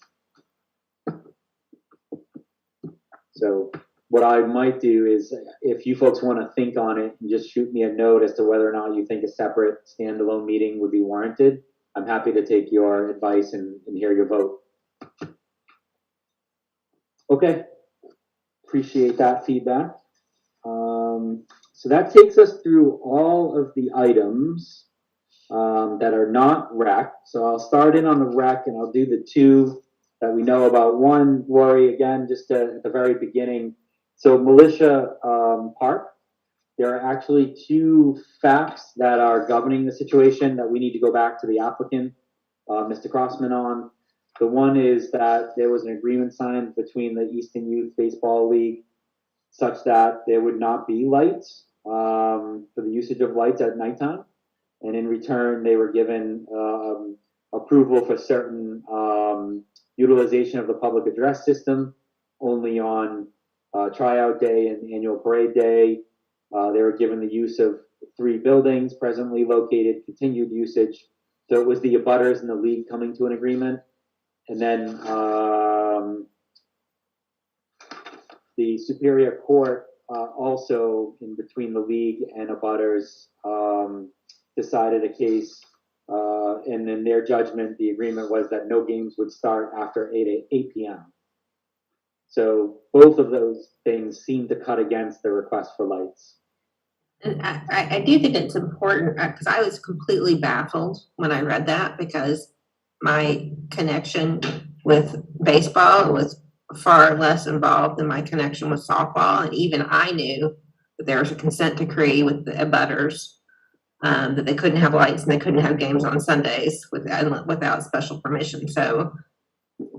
So what I might do is, if you folks want to think on it and just shoot me a note as to whether or not you think a separate standalone meeting would be warranted, I'm happy to take your advice and hear your vote. Okay, appreciate that feedback. So that takes us through all of the items that are not rec. So I'll start in on the rec, and I'll do the two that we know about. One, Rory, again, just at the very beginning. So Militia Park, there are actually two facts that are governing the situation that we need to go back to the applicant, Mr. Crossman, on. The one is that there was an agreement signed between the Easton Youth Baseball League such that there would not be lights for the usage of lights at nighttime. And in return, they were given approval for certain utilization of the public address system only on tryout day and annual parade day. They were given the use of 3 buildings presently located, continued usage. So it was the abutters and the league coming to an agreement. And then the Superior Court also, in between the league and abutters, decided a case, and in their judgment, the agreement was that no games would start after 8 p.m. So both of those things seem to cut against the request for lights. And I do think it's important, because I was completely baffled when I read that, because my connection with baseball was far less involved than my connection with softball. And even I knew that there was a consent decree with the abutters, that they couldn't have lights and they couldn't have games on Sundays without special permission. So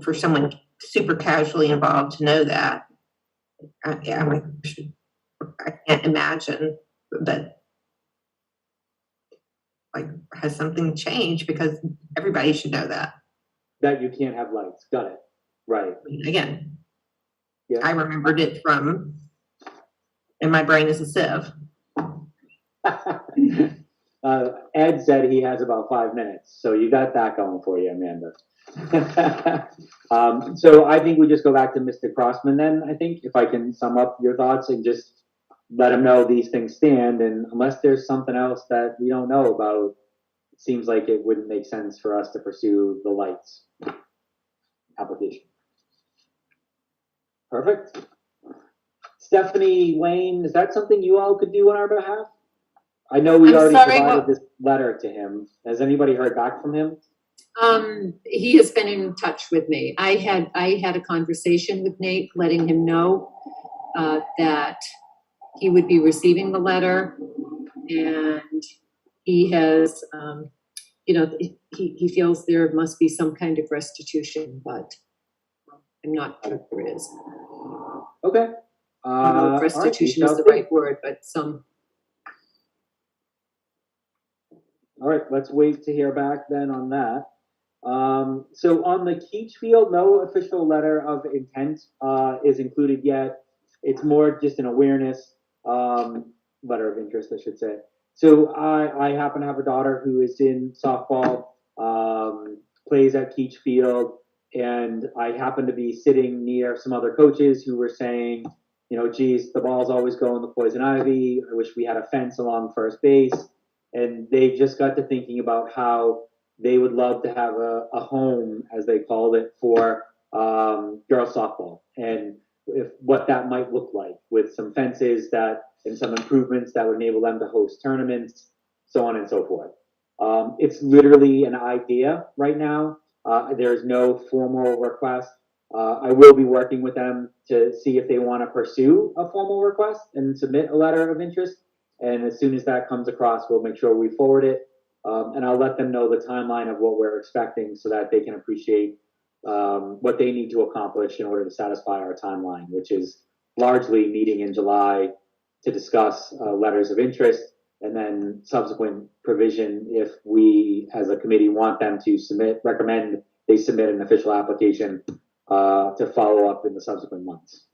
for someone super casually involved to know that, I can't imagine that, like, has something changed, because everybody should know that. That you can't have lights. Got it. Right. Again, Yeah. I remembered it from, and my brain is a sieve. Ed said he has about 5 minutes, so you got that going for you, Amanda. So I think we just go back to Mr. Crossman then, I think, if I can sum up your thoughts and just let him know these things stand. And unless there's something else that we don't know about, it seems like it wouldn't make sense for us to pursue the lights application. Perfect. Stephanie, Wayne, is that something you all could do on our behalf? I know we already provided this letter to him. Has anybody heard back from him? He has been in touch with me. I had a conversation with Nate, letting him know that he would be receiving the letter, and he has, he feels there must be some kind of restitution, but I'm not sure there is. Okay. I don't know if restitution is the right word, but some. All right, let's wait to hear back then on that. So on the Keach Field, no official letter of intent is included yet. It's more just an awareness letter of interest, I should say. So I happen to have a daughter who is in softball, plays at Keach Field, and I happen to be sitting near some other coaches who were saying, geez, the balls always go in the poison ivy. I wish we had a fence along first base. And they just got to thinking about how they would love to have a home, as they called it, for girls softball, and what that might look like with some fences and some improvements that would enable them to host tournaments, so on and so forth. It's literally an idea right now. There is no formal request. I will be working with them to see if they want to pursue a formal request and submit a letter of interest. And as soon as that comes across, we'll make sure we forward it. And I'll let them know the timeline of what we're expecting so that they can appreciate what they need to accomplish in order to satisfy our timeline, which is largely meeting in July to discuss letters of interest, and then subsequent provision if we, as a committee, want them to recommend they submit an official application to follow up in the subsequent months.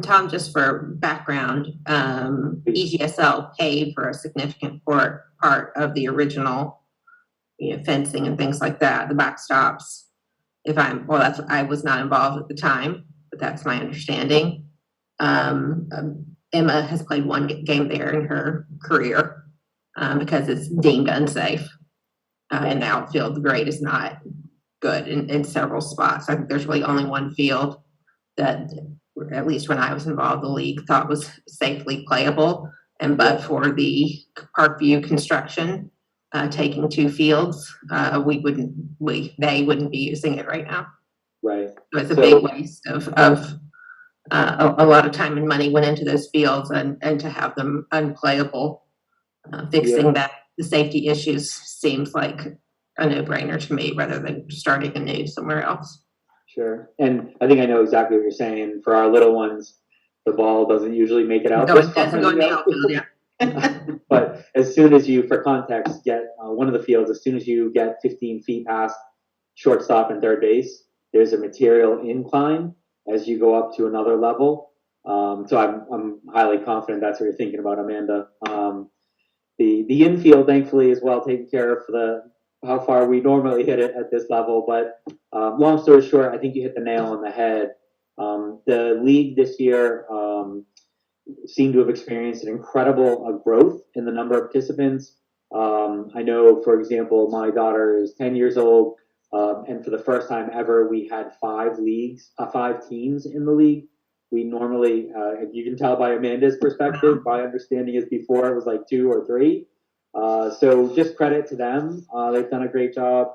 Tom, just for background, EGSL paid for a significant part of the original, fencing and things like that, the backstops. I was not involved at the time, but that's my understanding. Emma has played one game there in her career because it's deemed unsafe. And the outfield grade is not good in several spots. I think there's really only one field that, at least when I was involved, the league thought was safely playable. And but for the Parkview construction taking 2 fields, they wouldn't be using it right now. Right. So it's a big waste of a lot of time and money went into those fields, and to have them unplayable, fixing the safety issues seems like a no-brainer to me, rather than starting anew somewhere else. Sure. And I think I know exactly what you're saying. For our little ones, the ball doesn't usually make it out. No, it doesn't go in the outfield, yeah. But as soon as you, for context, get one of the fields, as soon as you get 15 feet past shortstop and third base, there's a material incline as you go up to another level. So I'm highly confident that's what you're thinking about, Amanda. The infield, thankfully, is well taken care of for how far we normally hit it at this level. But long story short, I think you hit the nail on the head. The league this year seemed to have experienced an incredible growth in the number of participants. I know, for example, my daughter is 10 years old, and for the first time ever, we had 5 teams in the league. We normally, you can tell by Amanda's perspective, my understanding is before it was like 2 or 3. So just credit to them. They've done a great job.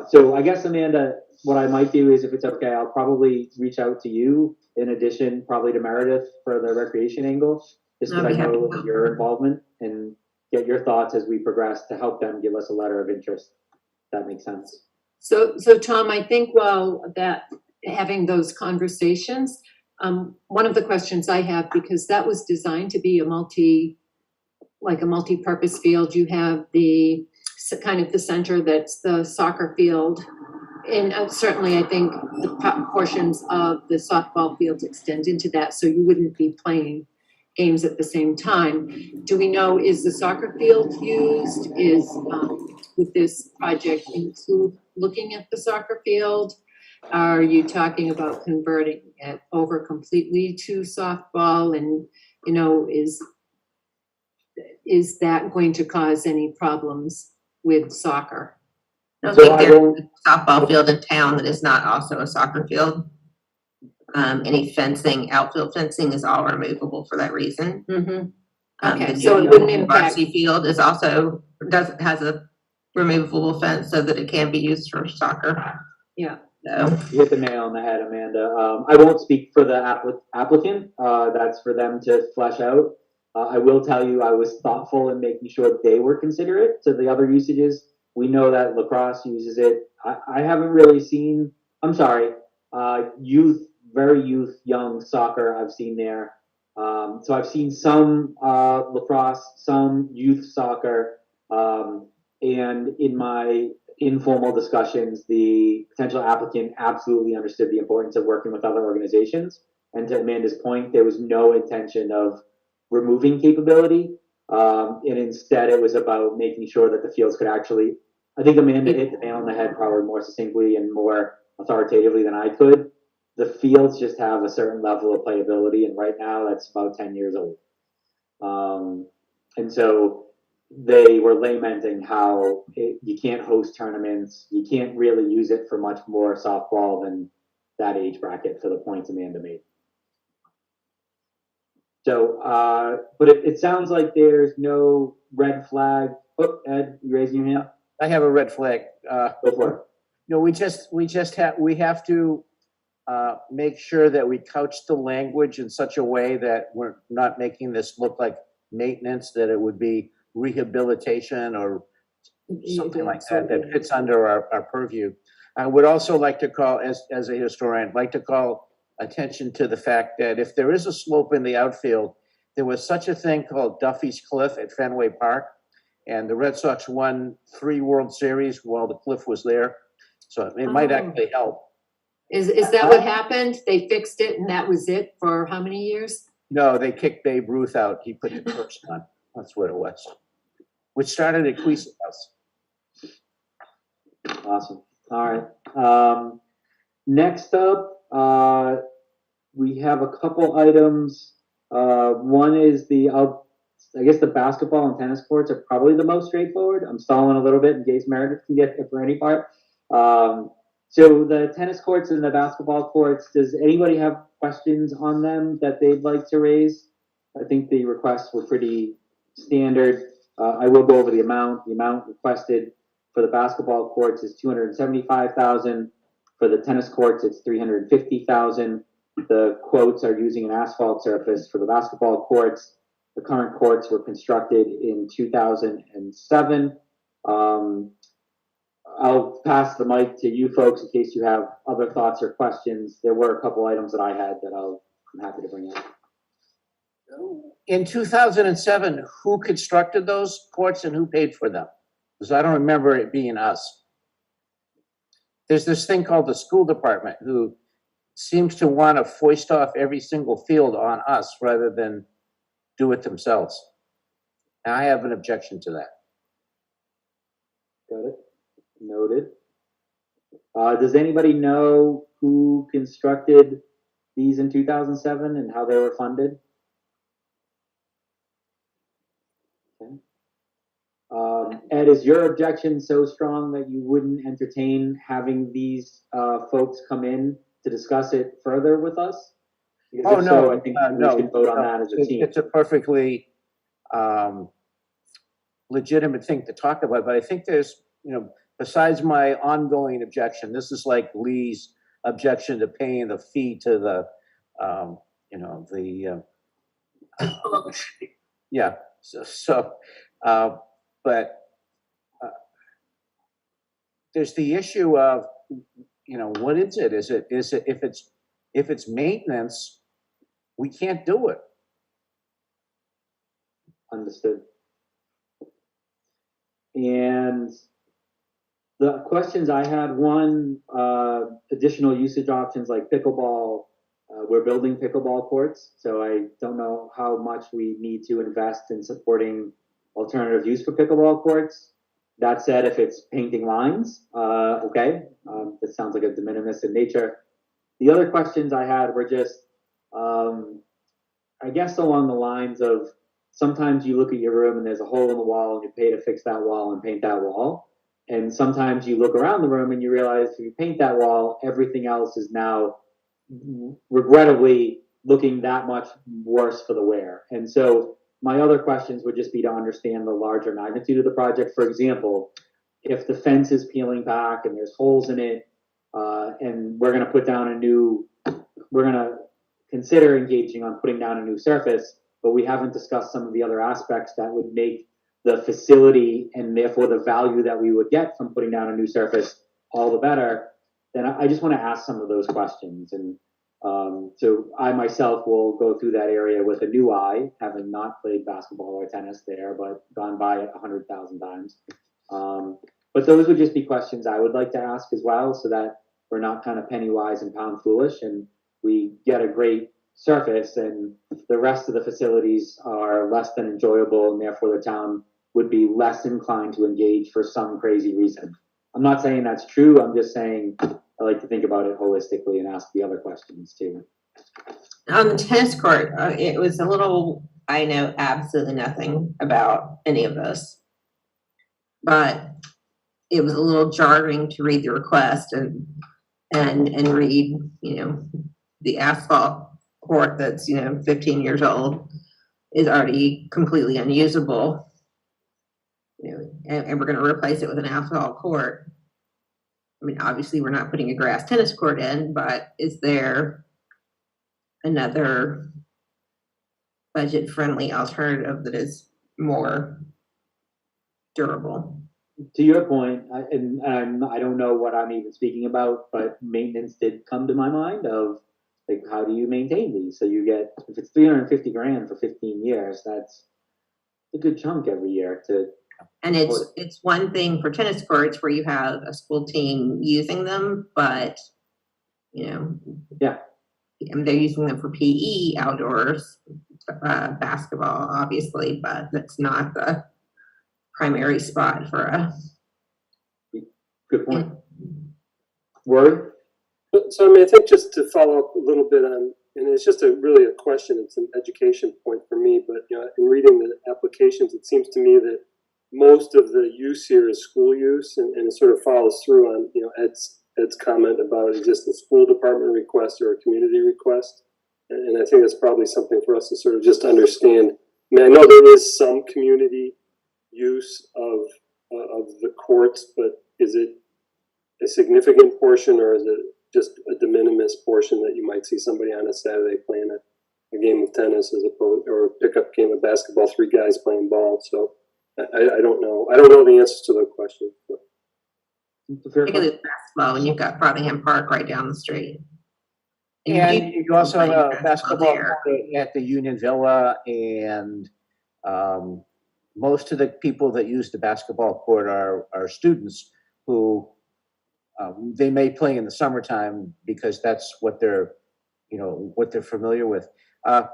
So I guess, Amanda, what I might do is, if it's okay, I'll probably reach out to you in addition, probably to Meredith, for the recreation angle, just because I know your involvement, and get your thoughts as we progress to help them give us a letter of interest. That makes sense. So Tom, I think having those conversations, one of the questions I have, because that was designed to be a multi-purpose field. You have the kind of the center that's the soccer field, and certainly I think the portions of the softball fields extend into that, so you wouldn't be playing games at the same time. Do we know, is the soccer field used? Would this project include looking at the soccer field? Are you talking about converting it over completely to softball? And, is that going to cause any problems with soccer? I don't think there's a softball field in town that is not also a soccer field. Any fencing, outfield fencing, is all removable for that reason. Mm-hmm. Okay, so it wouldn't impact. Varsity field has a removable fence so that it can be used for soccer. Yeah. So. You hit the nail on the head, Amanda. I won't speak for the applicant. That's for them to flesh out. I will tell you, I was thoughtful in making sure they were considerate to the other usages. We know that lacrosse uses it. I haven't really seen, young soccer I've seen there. So I've seen some lacrosse, some youth soccer, and in my informal discussions, the potential applicant absolutely understood the importance of working with other organizations. And to Amanda's point, there was no intention of removing capability, and instead it was about making sure that the fields could actually, I think Amanda hit the nail on the head probably more succinctly and more authoritatively than I could. The fields just have a certain level of playability, and right now that's about 10 years old. And so they were lamenting how you can't host tournaments, you can't really use it for much more softball than that age bracket, for the points Amanda made. So, but it sounds like there's no red flag. Oh, Ed, you raising your hand? I have a red flag. Go for it. We have to make sure that we couch the language in such a way that we're not making this look like maintenance, that it would be rehabilitation or something like that fits under our purview. I would also like to call, as a historian, attention to the fact that if there is a slope in the outfield, there was such a thing called Duffy's Cliff at Fenway Park, and the Red Sox won 3 World Series while the cliff was there. So it might Oh. actually help. Is that what happened? They fixed it and that was it for how many years? No, they kicked Babe Ruth out. He put the first on. That's what it was. Which started at Queesa House. Awesome. All right. Next up, we have a couple items. One is I guess the basketball and tennis courts are probably the most straightforward. I'm stalling a little bit in case Meredith can get it for any part. So the tennis courts and the basketball courts, does anybody have questions on them that they'd like to raise? I think the requests were pretty standard. I will go over the amount. The amount requested for the basketball courts is $275,000. For the tennis courts, it's $350,000. The quotes are using an asphalt surface for the basketball courts. The current courts were constructed in 2007. I'll pass the mic to you folks in case you have other thoughts or questions. There were a couple items that I had that I'm happy to bring up. In 2007, who constructed those courts and who paid for them? Because I don't remember it being us. There's this thing called the school department who seems to want to foist off every single field on us rather than do it themselves. And I have an objection to that. Got it. Noted. Does anybody know who constructed these in 2007 and how they were funded? Okay. Ed, is your objection so strong that you wouldn't entertain having these folks come in to discuss it further with us? Because Oh, if no, so, I think we should vote on that as a team. It's a perfectly legitimate thing to talk about, but I think there's, besides my ongoing objection, this is like Lee's objection to paying the fee to the, yeah. But there's the issue of, what is it? Is it if it's maintenance, we can't do it. Understood. And the questions I had, one, additional usage options like pickleball. We're building pickleball courts, so I don't know how much we need to invest in supporting alternative use for pickleball courts. That said, if it's painting lines, okay, this sounds like a de minimis in nature. The other questions I had were just, I guess along the lines of, sometimes you look at your room and there's a hole in the wall and you pay to fix that wall and paint that wall. And sometimes you look around the room and you realize if you paint that wall, everything else is now regrettably looking that much worse for the wear. And so my other questions would just be to understand the larger magnitude of the project. For example, if the fence is peeling back and there's holes in it, and we're going to consider engaging on putting down a new surface, but we haven't discussed some of the other aspects that would make the facility and therefore the value that we would get from putting down a new surface all the better, then I just want to ask some of those questions. And so I myself will go through that area with a new eye, having not played basketball or tennis there, but gone by it 100,000 times. But those would just be questions I would like to ask as well, so that we're not kind of penny wise and pound foolish, and we get a great surface and the rest of the facilities are less than enjoyable, and therefore the town would be less inclined to engage for some crazy reason. I'm not saying that's true. I'm just saying I like to think about it holistically and ask the other questions too. On the tennis court, it was a little, I know absolutely nothing about any of this, but it was a little jarring to read the request and read, the asphalt court that's, 15 years old is already completely unusable, and we're going to replace it with an asphalt court. I mean, obviously we're not putting a grass tennis court in, but is there another budget-friendly alternative that is more durable? To your point, I don't know what I'm even speaking about, but maintenance did come to my mind of like, how do you maintain these? So you get, if it's 350 grand for 15 years, that's a good chunk every year to. And it's one thing for tennis courts where you have a school team using them, but Yeah. and they're using them for PE outdoors, basketball, obviously, but that's not the primary spot for a. Good point. Rory? So, I mean, I think just to follow up a little bit on, and it's just really a question, it's an education point for me, but, in reading the applications, it seems to me that most of the use here is school use, and it sort of follows through on, Ed's comment about is this a school department request or a community request? And I think that's probably something for us to sort of just understand. I mean, I know there is some community use of the courts, but is it a significant portion, or is it just a de minimis portion that you might see somebody on a Saturday playing a game of tennis as opposed, or a pickup game of basketball, 3 guys playing ball? So I don't know. I don't know the answers to the question. But. Particularly basketball, when you've got Frothingham Park right down the street. And you also have a basketball court at the Union Villa, and most of the people that use the basketball court are students who they may play in the summertime because that's what they're, what they're familiar with.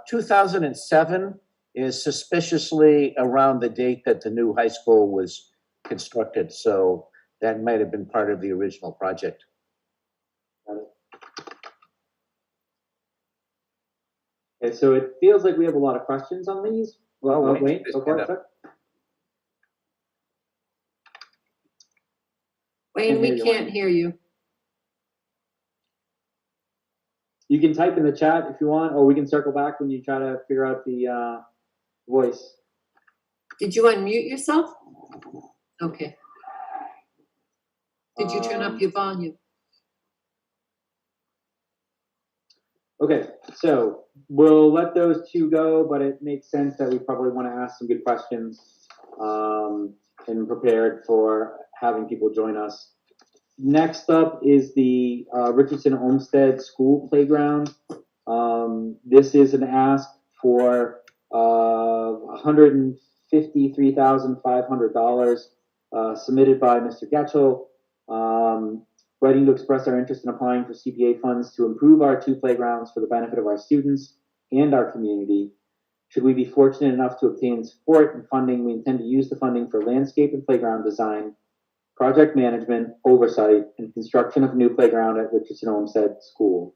2007 is suspiciously around the date that the new high school was constructed, so that might have been part of the original project. Okay, so it feels like we have a lot of questions on these. Well, wait, go for it. Wayne, we can't hear you. You can type in the chat if you want, or we can circle back when you try to figure out the voice. Did you unmute yourself? Okay. Did you turn up your volume? Okay, so we'll let those two go, but it makes sense that we probably want to ask some good questions and prepared for having people join us. Next up is the Richardson Olmsted School Playground. This is an ask for $153,500 submitted by Mr. Getchell, writing to express our interest in applying for CPA funds to improve our 2 playgrounds for the benefit of our students and our community. Should we be fortunate enough to obtain support and funding, we intend to use the funding for landscape and playground design, project management, oversight, and construction of a new playground at Richardson Olmsted School.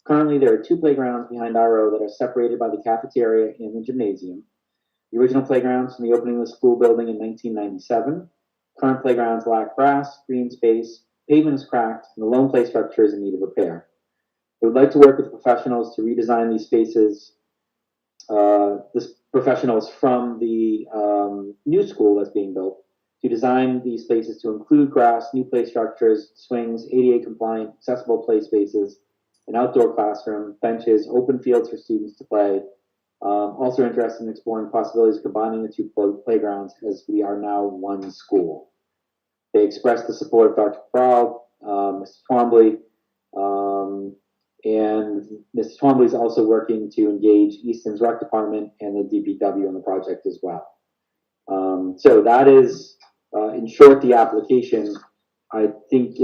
Currently, there are 2 playgrounds behind RO that are separated by the cafeteria and the gymnasium. The original playgrounds from the opening of the school building in 1997. Current playgrounds lack grass, green space, pavement is cracked, and the lone play structure is in need of repair. We would like to work with professionals to redesign these spaces, professionals from the new school that's being built, to design these spaces to include grass, new play structures, swings, ADA compliant, accessible play spaces, an outdoor classroom, benches, open fields for students to play. Also interested in exploring possibilities of combining the 2 playgrounds as we are now one school. They expressed the support of Dr. Brow, Mr. Twombly, and Mr. Twombly is also working to engage Easton's rec department and the DPW on the project as well. So that is, in short, the application. I think,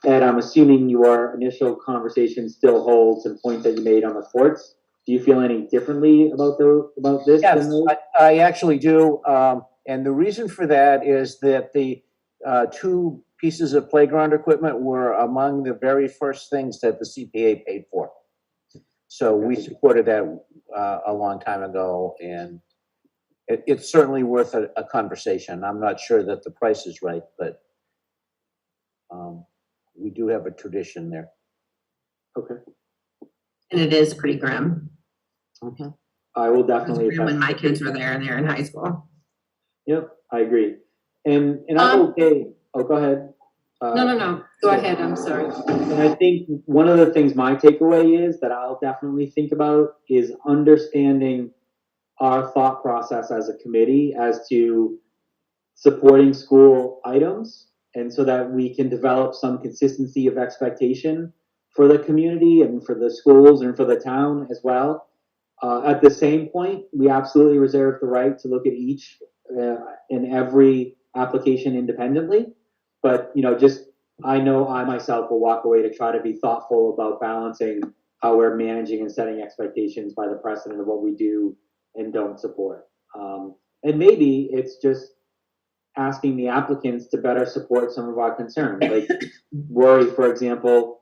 Ed, I'm assuming your initial conversation still holds and point that you made on the courts. Do you feel any differently about this? Yes, I actually do. And the reason for that is that the 2 pieces of playground equipment were among the very first things that the CPA paid for. So we supported that a long time ago, and it's certainly worth a conversation. I'm not sure that the price is right, but we do have a tradition there. Okay. And it is pretty grim. Mm-hmm. I will definitely. It was grim when my kids were there and they're in high school. Yep, I agree. And I'm okay. Oh, go ahead. No. Go ahead. I'm sorry. And I think one of the things my takeaway is that I'll definitely think about is understanding our thought process as a committee as to supporting school items, and so that we can develop some consistency of expectation for the community and for the schools and for the town as well. At the same point, we absolutely reserve the right to look at each and every application independently. But, you know, just I know I myself will walk away to try to be thoughtful about balancing how we're managing and setting expectations by the precedent of what we do and don't support. And maybe it's just asking the applicants to better support some of our concerns. Like Rory, for example,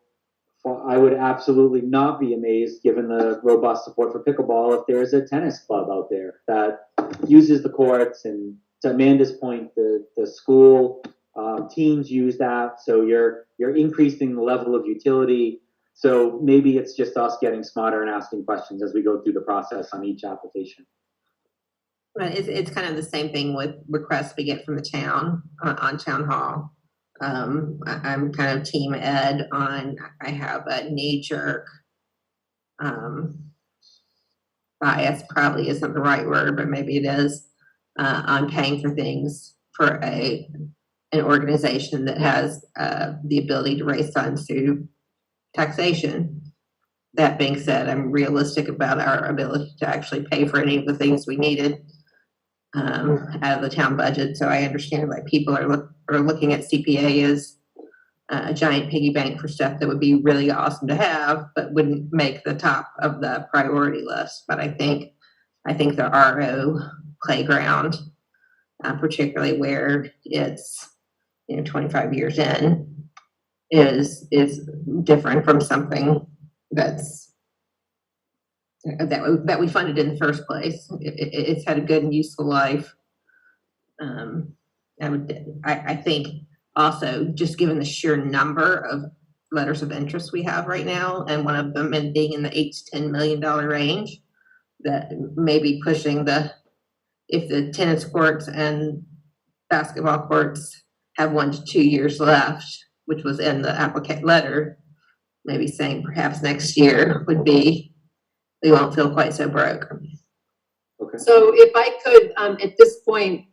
I would absolutely not be amazed, given the robust support for pickleball, if there's a tennis club out there that uses the courts. And to Amanda's point, the school teams use that, so you're increasing the level of utility. So maybe it's just us getting smarter and asking questions as we go through the process on each application. But it's kind of the same thing with requests we get from the town on town hall. I'm kind of team Ed on, I have a knee-jerk bias, probably isn't the right word, but maybe it is, on paying for things for an organization that has the ability to raise funds through taxation. That being said, I'm realistic about our ability to actually pay for any of the things we needed out of the town budget. So I understand why people are looking at CPA as a giant piggy bank for stuff that would be really awesome to have, but wouldn't make the top of the priority list. But I think the RO playground, particularly where it's 25 years in, is different from something that we funded in the first place. It's had a good and useful life. I think also, just given the sheer number of letters of interest we have right now, and one of them being in the $8 to $10 million range, that maybe pushing if the tennis courts and basketball courts have 1 to 2 years left, which was in the applicant letter, maybe saying perhaps next year would be, we won't feel quite so broke. Okay. So if I could, at this point,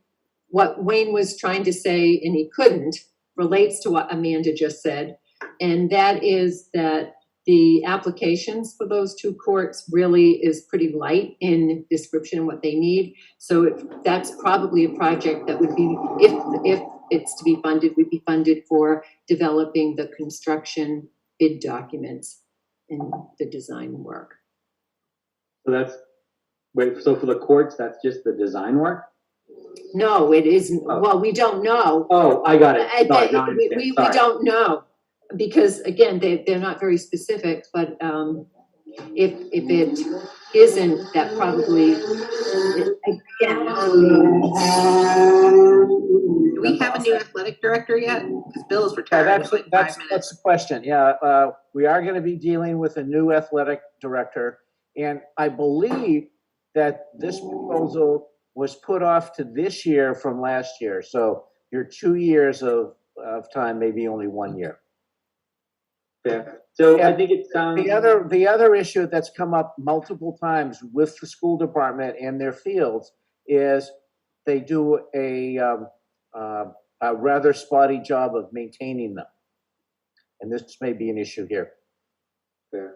what Wayne was trying to say, and he couldn't, relates to what Amanda just said. And that is that the applications for those 2 courts really is pretty light in description of what they need. So that's probably a project that would be, if it's to be funded, would be funded for developing the construction bid documents and the design work. So so for the courts, that's just the design work? No, it isn't. Oh. Well, we don't know. Oh, I got it. Sorry, now I understand. We Sorry. don't know, because again, they're not very specific, but if it isn't, that probably, again. Do we have a new athletic director yet? Because Bill is retired. That's the question. Yeah, we are going to be dealing with a new athletic director, and I believe that this proposal was put off to this year from last year. So your 2 years of time, maybe only 1 year. Fair. So Yeah. I think it sounds. The other issue that's come up multiple times with the school department and their fields is they do a rather spotty job of maintaining them, and this may be an issue here. Fair.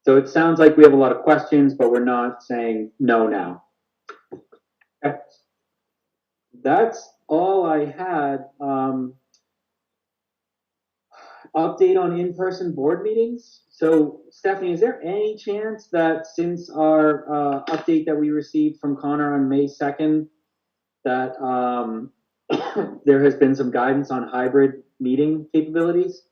So it sounds like we have a lot of questions, but we're not saying no now. Okay. That's all I had. Update on in-person board meetings. So Stephanie, is there any chance that since our update that we received from Connor on May 2nd, that there has been some guidance on hybrid meeting capabilities?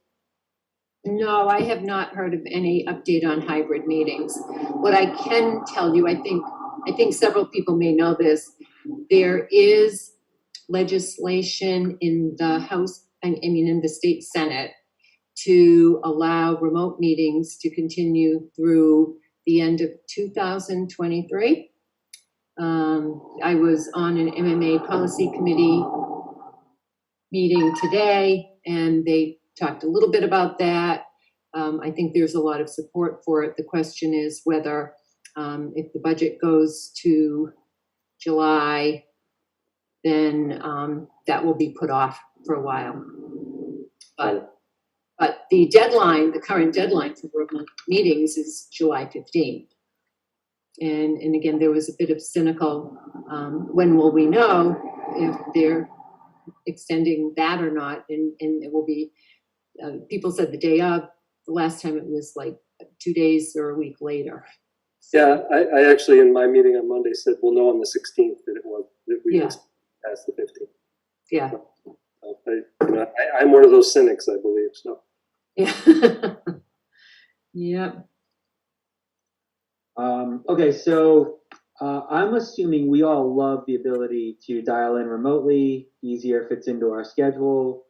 No, I have not heard of any update on hybrid meetings. What I can tell you, I think several people may know this, there is legislation in the House, in the state Senate, to allow remote meetings to continue through the end of 2023. I was on an MMA policy committee meeting today, and they talked a little bit about that. I think there's a lot of support for it. The question is whether, if the budget goes to July, then that will be put off for a while. But the deadline, the current deadline for remote meetings is July 15th. And again, there was a bit of cynical, when will we know if they're extending that or not? And it will be, people said the day of. The last time it was like 2 days or a week later. Yeah, I actually, in my meeting on Monday, said we'll know on the 16th that we just passed the 15th. Yeah. I'm one of those cynics, I believe, so. Yeah. Yeah. Okay, so I'm assuming we all love the ability to dial in remotely, easier fits into our schedule.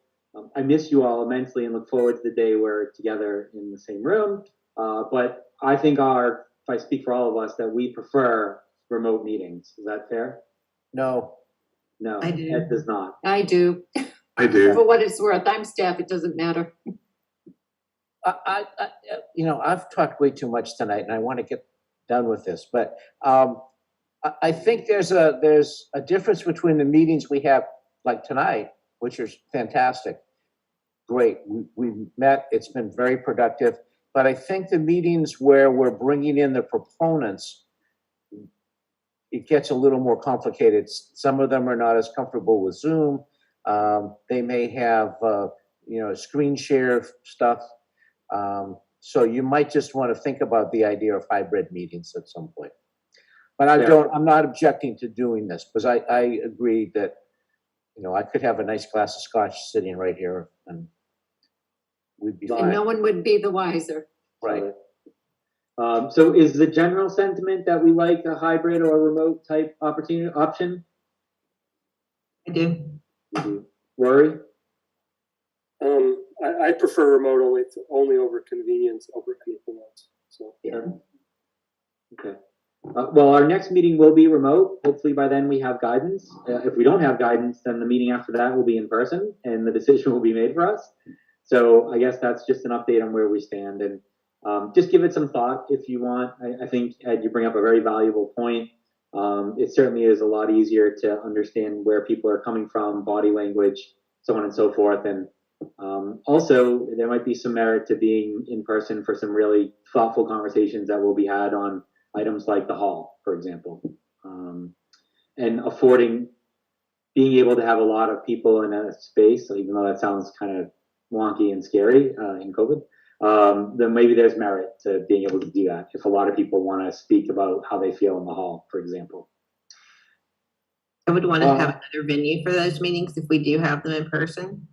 I miss you all immensely and look forward to the day we're together in the same room. But I think if I speak for all of us, that we prefer remote meetings. Is that fair? No. No, I do. Ed does not. I do. I do. For what it's worth, I'm staff, it doesn't matter. I've talked way too much tonight, and I want to get done with this. But I think there's a difference between the meetings we have, like tonight, which is fantastic. Great, we met. It's been very productive. But I think the meetings where we're bringing in the proponents, it gets a little more complicated. Some of them are not as comfortable with Zoom. They may have, screen share stuff. So you might just want to think about the idea of hybrid meetings at some point. But I'm not objecting to doing this, because I agree that, I could have a nice glass of scotch sitting right here and we'd be And fine. no one would be the wiser. Right. So is the general sentiment that we like a hybrid or remote type option? I do. Rory? I prefer remote only over convenience over anything else. So Yeah. Okay. Well, our next meeting will be remote. Hopefully by then we have guidance. If we don't have guidance, then the meeting after that will be in person and the decision will be made for us. So I guess that's just an update on where we stand, and just give it some thought if you want. I think, Ed, you bring up a very valuable point. It certainly is a lot easier to understand where people are coming from, body language, so on and so forth. And also, there might be some merit to being in person for some really thoughtful conversations that will be had on items like the hall, for example, and being able to have a lot of people in a space, even though that sounds kind of wonky and scary in COVID, then maybe there's merit to being able to do that if a lot of people want to speak about how they feel in the hall, for example. I would want to have another venue for those meetings if we do have them in person.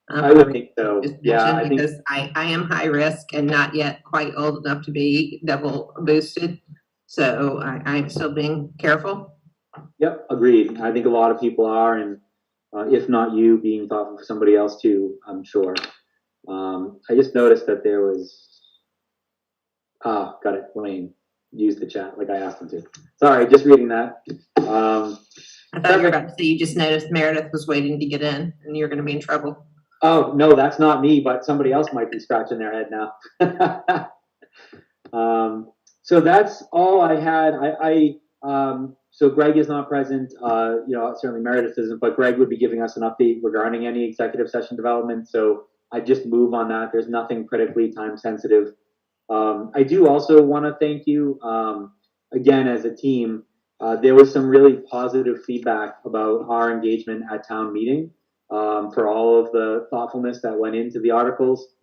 I would think so. Yeah, I think because I am high risk and not yet quite old enough to be double boosted. So I'm still being careful. Yep, agreed. I think a lot of people are, and if not you, being thoughtful for somebody else too, I'm sure. I just noticed that there was, got it, Wayne used the chat like I asked him to. Sorry, just reading that. I thought you were about to say you just noticed Meredith was waiting to get in and you're going to be in trouble. Oh, no, that's not me, but somebody else might be scratching their head now. So that's all I had. So Greg is not present, certainly Meredith isn't, but Greg would be giving us an update regarding any executive session development. So I just move on that. There's nothing critically time sensitive. I do also want to thank you, again, as a team. There was some really positive feedback about our engagement at town meeting, for all of the thoughtfulness that went into the articles.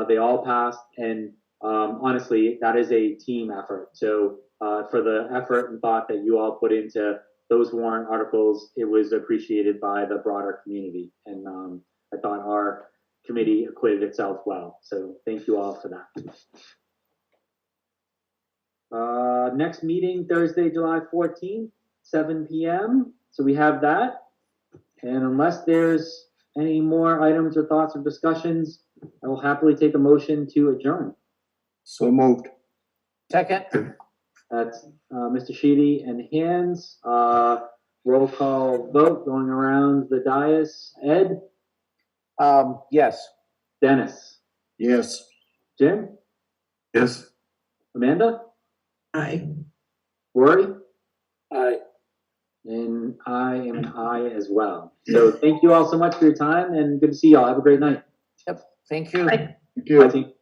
They all passed, and honestly, that is a team effort. So for the effort and thought that you all put into those warrant articles, it was appreciated by the broader community. And I thought our committee acquitted itself well. So thank you all for that. Next meeting, Thursday, July 14th, 7 p.m. So we have that. And unless there's any more items or thoughts or discussions, I will happily take a motion to adjourn. So moved. Second. That's Mr. Sheedy and Hands. Roll call vote going around the dais. Ed? Yes. Dennis? Yes. Jim? Yes. Amanda? Aye. Rory? I And I am an I as well. So thank you all so much for your time, and good to see y'all. Have a great night. Yep. Thank you. Bye. Thank you. I think